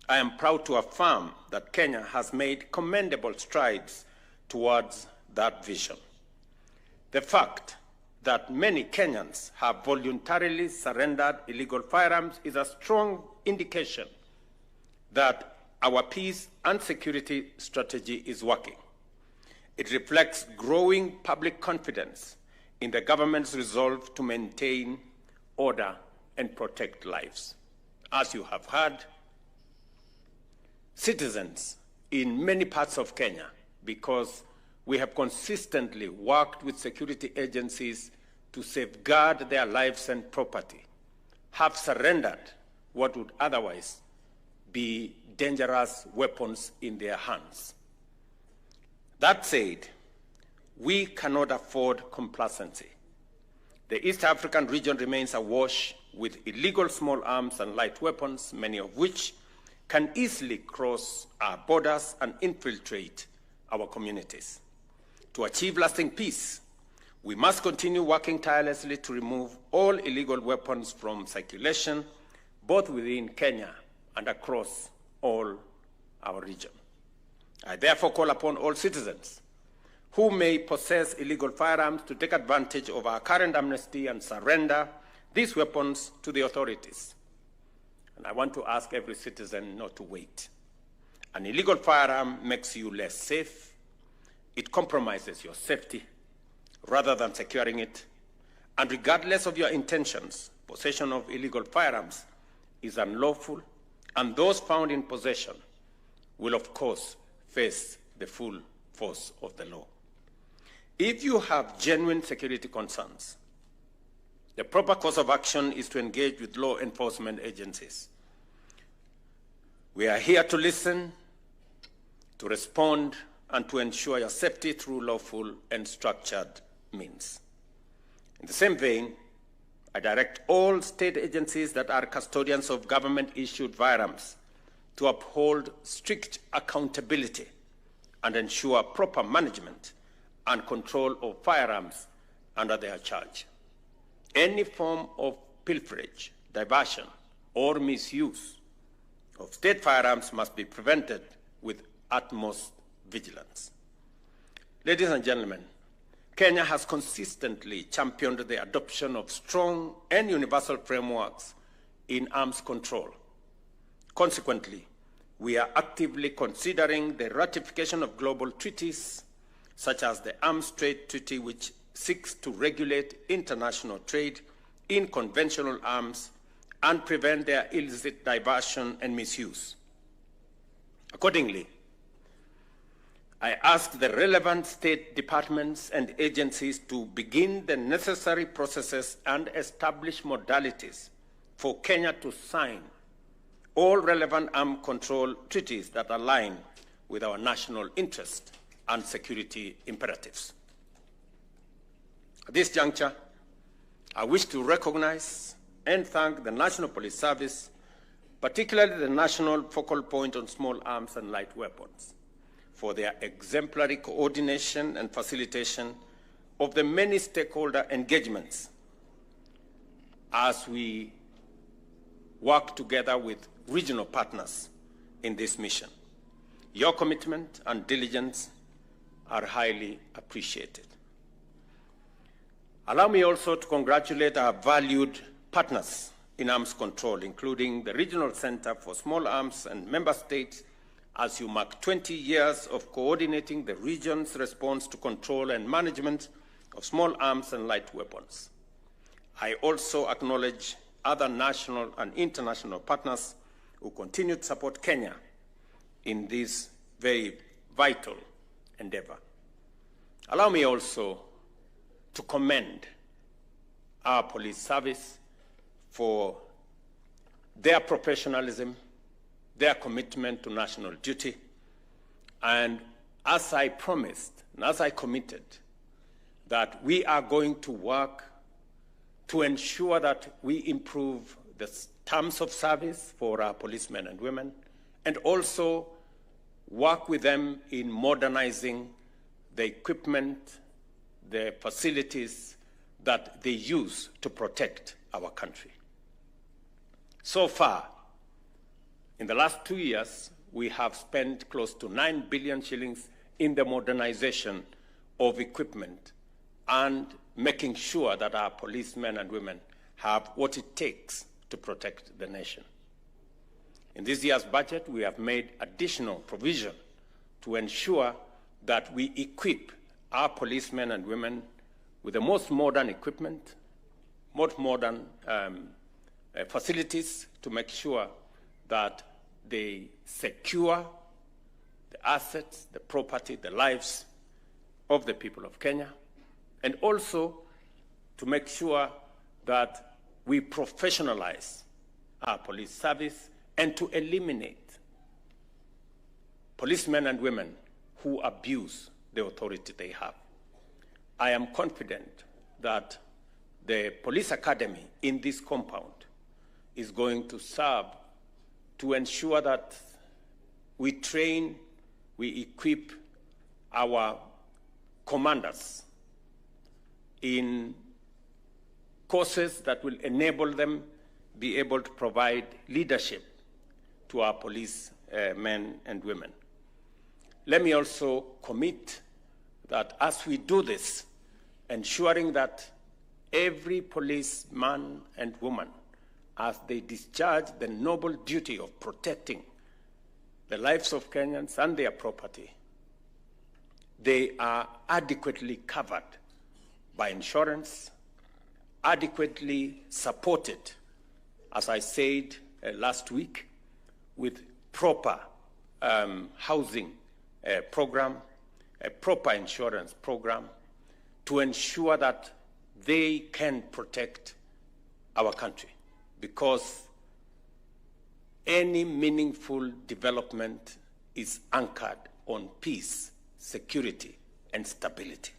I am proud to affirm that Kenya has made commendable strides towards that vision. The fact that many Kenyans have voluntarily surrendered illegal firearms is a strong indication that our peace and security strategy is working. It reflects growing public confidence in the government's resolve to maintain order and protect lives. As you have heard, citizens in many parts of Kenya, because we have consistently worked with security agencies to safeguard their lives and property, have surrendered what would otherwise be dangerous weapons in their hands. That said, we cannot afford complacency. The East African region remains awash with illegal small arms and light weapons, many of which can easily cross our borders and infiltrate our communities. To achieve lasting peace, we must continue working tirelessly to remove all illegal weapons from circulation, both within Kenya and across all our region. I therefore call upon all citizens who may possess illegal firearms to take advantage of our current amnesty and surrender these weapons to the authorities. And I want to ask every citizen not to wait. An illegal firearm makes you less safe. It compromises your safety rather than securing it. And regardless of your intentions, possession of illegal firearms is unlawful, and those found in possession will, of course, face the full force of the law. If you have genuine security concerns, the proper course of action is to engage with law enforcement agencies. We are here to listen, to respond, and to ensure your safety through lawful and structured means. In the same vein, I direct all state agencies that are custodians of government-issued firearms to uphold strict accountability and ensure proper management and control of firearms under their charge. Any form of pilferage, diversion, or misuse of state firearms must be prevented with utmost vigilance. Ladies and gentlemen, Kenya has consistently championed the adoption of strong and universal frameworks in arms control. Consequently, we are actively considering the ratification of global treaties, such as the Arms Trade Treaty, which seeks to regulate international trade in conventional arms and prevent their illicit diversion and misuse. Accordingly, I ask the relevant state departments and agencies to begin the necessary processes and establish modalities for Kenya to sign all relevant arms control treaties that align with our national interest and security imperatives. At this juncture, I wish to recognize and thank the National Police Service, particularly the National Focal Point on Small Arms and Light Weapons, for their exemplary coordination and facilitation of the many stakeholder engagements as we work together with regional partners in this mission. Your commitment and diligence are highly appreciated. Allow me also to congratulate our valued partners in arms control, including the Regional Center for Small Arms and member states, as you mark 20 years of coordinating the region's response to control and management of small arms and light weapons. I also acknowledge other national and international partners who continue to support Kenya in this very vital endeavor. Allow me also to commend our police service for their professionalism, their commitment to national duty, and as I promised and as I committed, that we are going to work to ensure that we improve the terms of service for our policemen and women, and also work with them in modernizing the equipment, the facilities that they use to protect our country. So far, in the last 2 years, we have spent close to 9 billion shillings in the modernization of equipment and making sure that our policemen and women have what it takes to protect the nation. In this year's budget, we have made additional provision to ensure that we equip our policemen and women with the most modern equipment, most modern facilities to make sure that they secure the assets, the property, the lives of the people of Kenya, and also to make sure that we professionalize our police service and to eliminate policemen and women who abuse the authority they have. I am confident that the police academy in this compound is going to serve to ensure that we train, we equip our commanders in courses that will enable them be able to provide leadership to our police men and women. Let me also commit that as we do this, ensuring that every policeman and woman, as they discharge the noble duty of protecting the lives of Kenyans and their property, they are adequately covered by insurance, adequately supported, as I said last week, with proper housing program, a proper insurance program, to ensure that they can protect our country. Because any meaningful development is anchored on peace, security, and stability.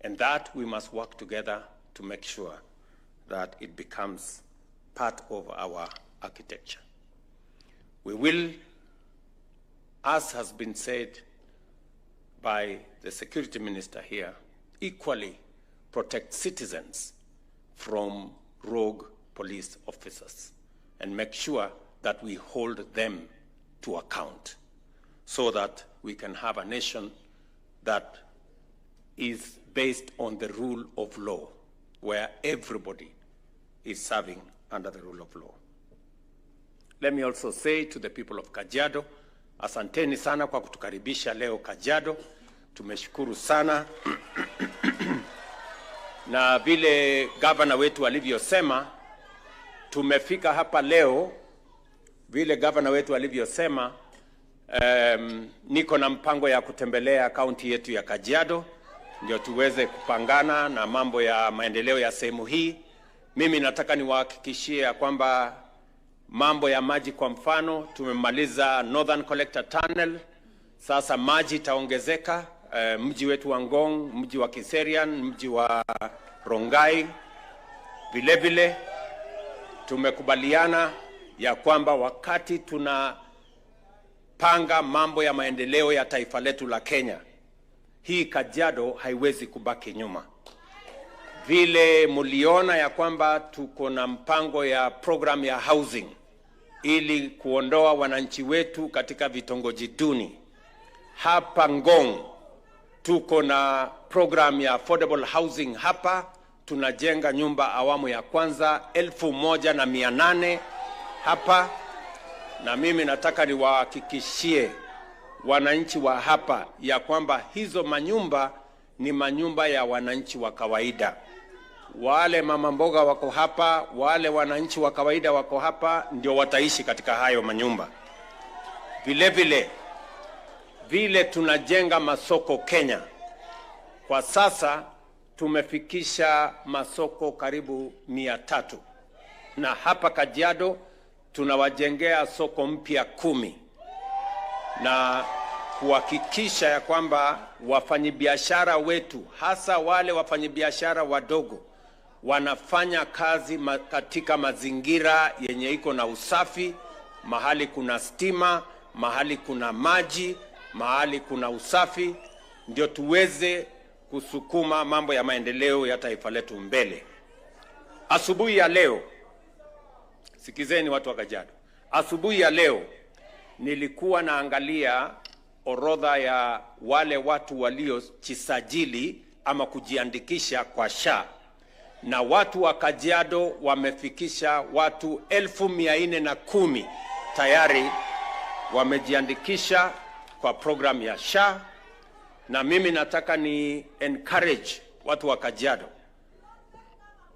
And that we must work together to make sure that it becomes part of our architecture. We will, as has been said by the security minister here, equally protect citizens from rogue police officers and make sure that we hold them to account so that we can have a nation that is based on the rule of law, where everybody is serving under the rule of law. Let me also say to the people of Kajiado, asanteni sana kwa kutukaribisha leo Kajiado. Tumeshukuru sana. Na vile gavana wetu alivyosema, tumefika hapa leo, vile gavana wetu alivyosema, niko na mpango ya kutembelea kaunti yetu ya Kajiado, ndio tuweze kupangana na mambo ya maendeleo ya sehemu hii. Mimi nataka niwahakikishie kwamba mambo ya maji, kwa mfano, tumemaliza Northern Collector Tunnel, sasa maji itaongezeka. Mji wetu wa Ngong, mji wa Kiserian, mji wa Rongai, vile vile tumekubaliana ya kwamba wakati tunapanga mambo ya maendeleo ya taifa letu la Kenya, hii Kajiado haiwezi kubaki nyuma. Vile muliona ya kwamba tuko na mpango ya program ya housing ili kuondoa wananchi wetu katika vitongoji duni. Hapa Ngong tuko na program ya affordable housing. Hapa tunajenga nyumba awamu ya kwanza 1,800 hapa, na mimi nataka niwahakikishie wananchi wa hapa ya kwamba hizo manyumba ni manyumba ya wananchi wa kawaida. Wale mama mboga wako hapa, wale wananchi wa kawaida wako hapa, ndio wataishi katika hayo manyumba. Vile tunajenga masoko Kenya. Kwa sasa tumefikisha masoko karibu 300. Na hapa Kajiado tunawajengea soko mpya 10. Na kuhakikisha ya kwamba wafanyabiashara wetu, hasa wale wafanyabiashara wadogo, wanafanya kazi katika mazingira yenye iko na usafi, mahali kuna stima, mahali kuna maji, mahali kuna usafi, ndio tuweze kusukuma mambo ya maendeleo ya taifa letu mbele. Asubuhi ya leo, sikizeni watu wa Kajiado, asubuhi ya leo nilikuwa naangalia orodha ya wale watu waliojisajili ama kujiandikisha kwa SHA, na watu wa Kajiado wamefikisha watu 1410 tayari wamejiandikisha kwa program ya SHA. Na mimi nataka ni encourage watu wa Kajiado.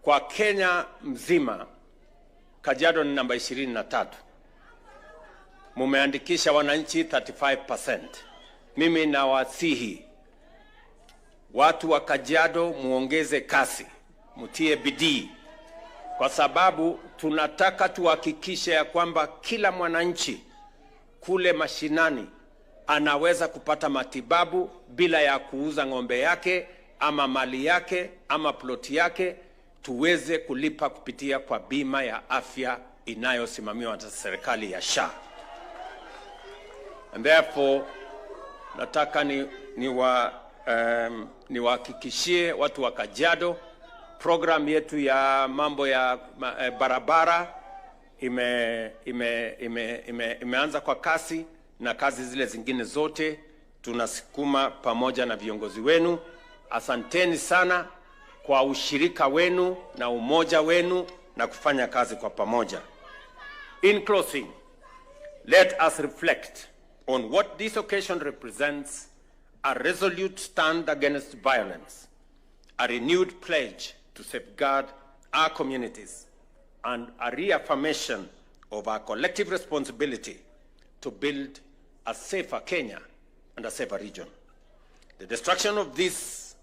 Kwa Kenya mzima, Kajiado ni namba 23. Mumeandikisha wananchi 35%. Mimi nawasihi watu wa Kajiado muongeze kasi, mutie bidii, kwa sababu tunataka tuhakikishe ya kwamba kila mwananchi kule mashinani anaweza kupata matibabu bila ya kuuza ng'ombe yake ama mali yake ama ploti yake. Tuweze kulipa kupitia kwa bima ya afya inayosimamiwa na serikali ya SHA. And therefore, nataka niwahakikishie watu wa Kajiado, program yetu ya mambo ya barabara imeanza kwa kasi, na kazi zile zingine zote tunasukuma pamoja na viongozi wenu. Asanteni sana kwa ushirika wenu na umoja wenu na kufanya kazi kwa pamoja. In closing, let us reflect on what this occasion represents: a resolute stand against violence, a renewed pledge to safeguard our communities, and a reaffirmation of our collective responsibility to build a safer Kenya and a safer region. The destruction of these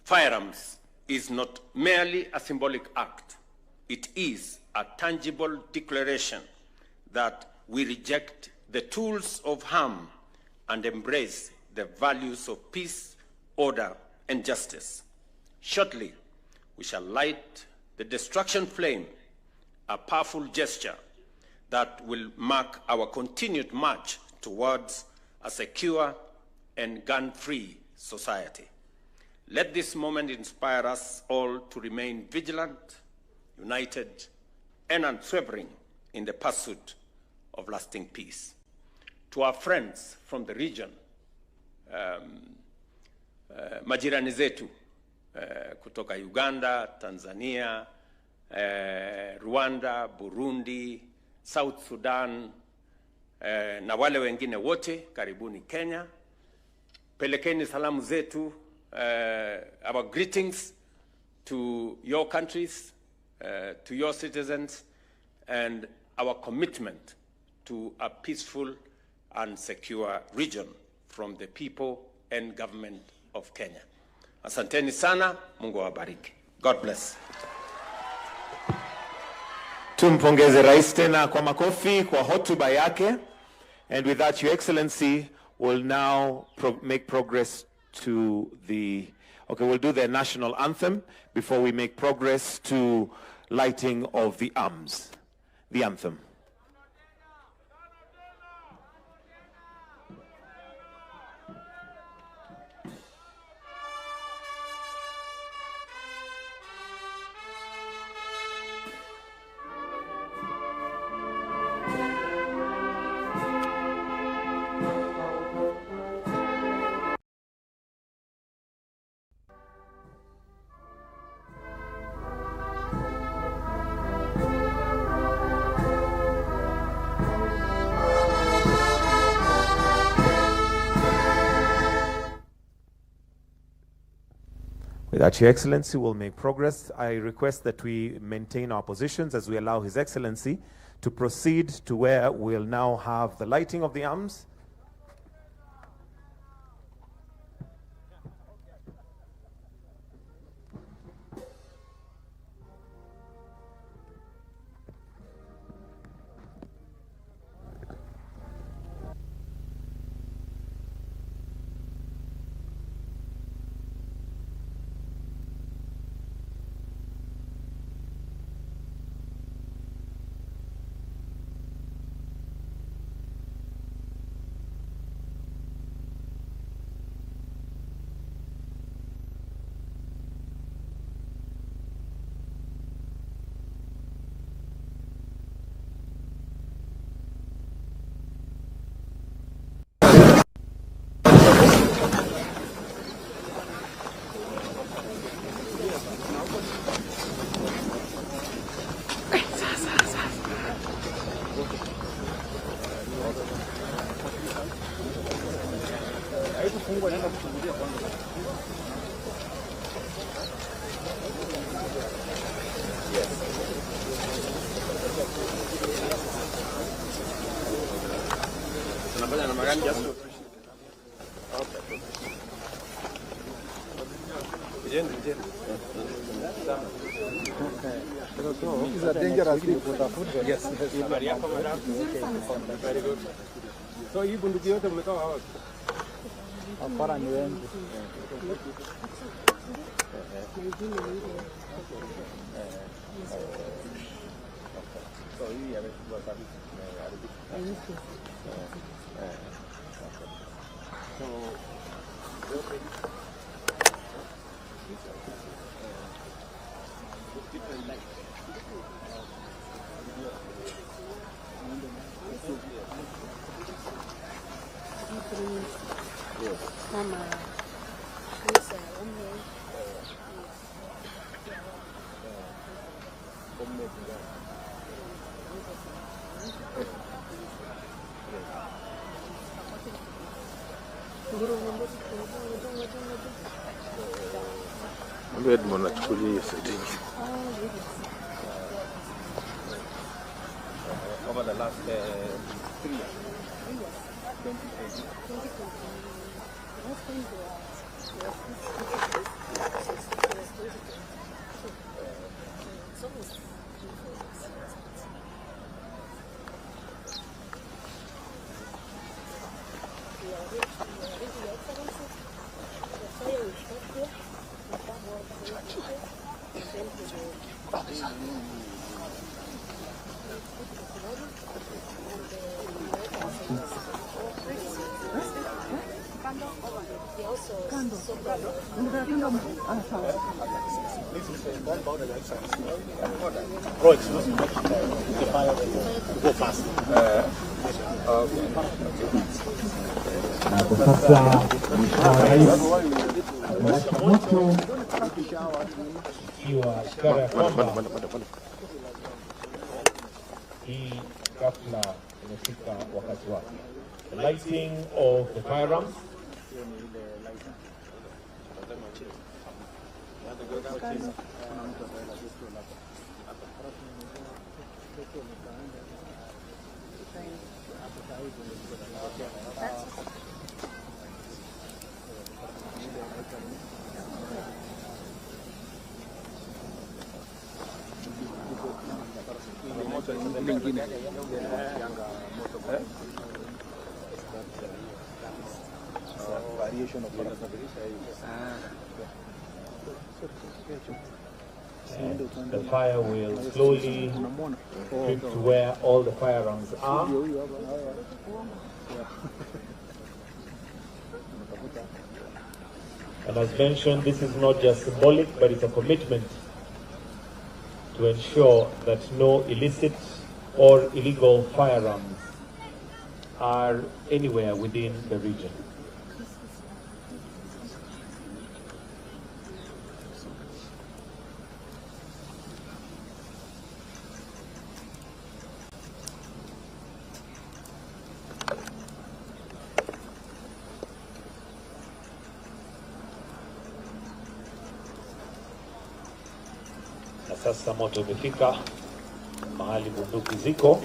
firearms is not merely a symbolic act. It is a tangible declaration that we reject the tools of harm and embrace the values of peace, order, and justice. Shortly, we shall light the destruction flame, a powerful gesture that will mark our continued march towards a secure and gun-free society. Let this moment inspire us all to remain vigilant, united, and unswerving in the pursuit of lasting peace. To our friends from the region, majirani zetu kutoka Uganda, Tanzania, Rwanda, Burundi, South Sudan, na wale wengine wote, karibuni Kenya. Pelekeni salamu zetu, our greetings to your countries, to your citizens, and our commitment to a peaceful and secure region from the people and government of Kenya. Asanteni sana, Mungu awabariki. God bless. Tumpongeze Rais tena kwa makofi kwa hotuba yake. And with that, Your Excellency will now make progress to the, we'll do the national anthem before we make progress to lighting of the arms. The anthem. that Your Excellency will make progress. I request that we maintain our positions as we allow His Excellency to proceed to where we'll now have the lighting of the arms. These are dangerous people. Yes. Very good. So hii bunduki yote mmetoa wapi? Hapana, ni wengi. So hii amechukua kabisa. Mama, Edmond anachukulia hiyo setting. Over the last 3 years. The lighting of the firearms. Variation of And the fire will slowly drift to where all the firearms are. And as mentioned, this is not just symbolic, but it's a commitment to ensure that no illicit or illegal firearms are anywhere within the region. Sasa moto umefika mahali bunduki ziko.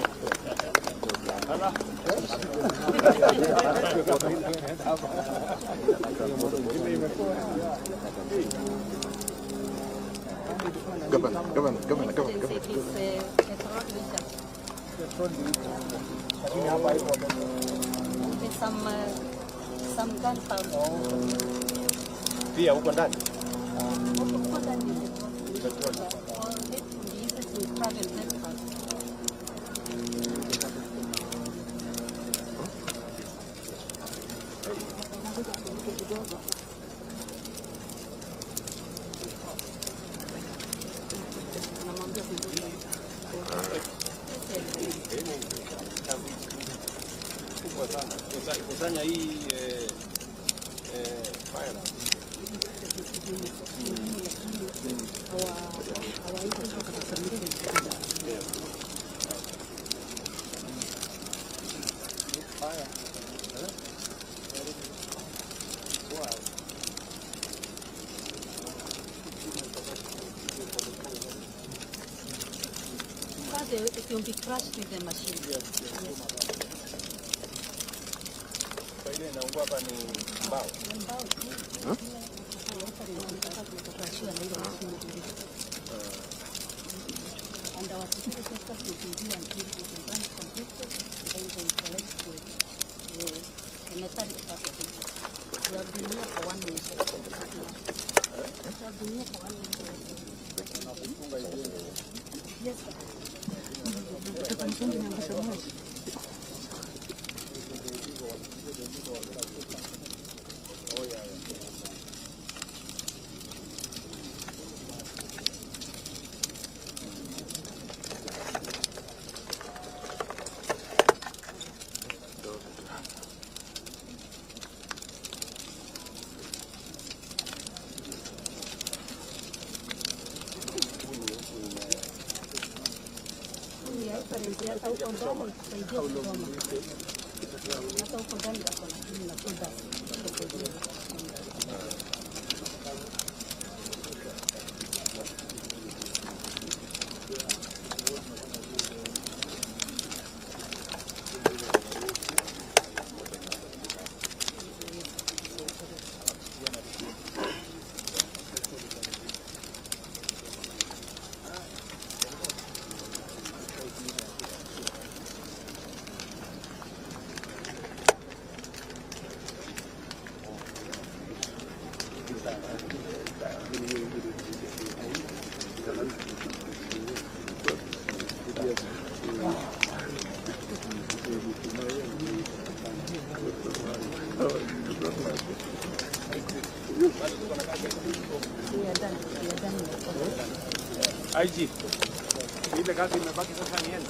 Some gunpowder. Pia huko ndani. Kusanya hii fire. It will be crushed with the machine. Ile inaungua hapa ni mbao. And our security sector will be until it is done completed, then they collect the necessary part of it. We have been here for 1 minute. We have been here for 1 minute. Yes, sir. IG. Ile kazi imebaki sasa ni yenu.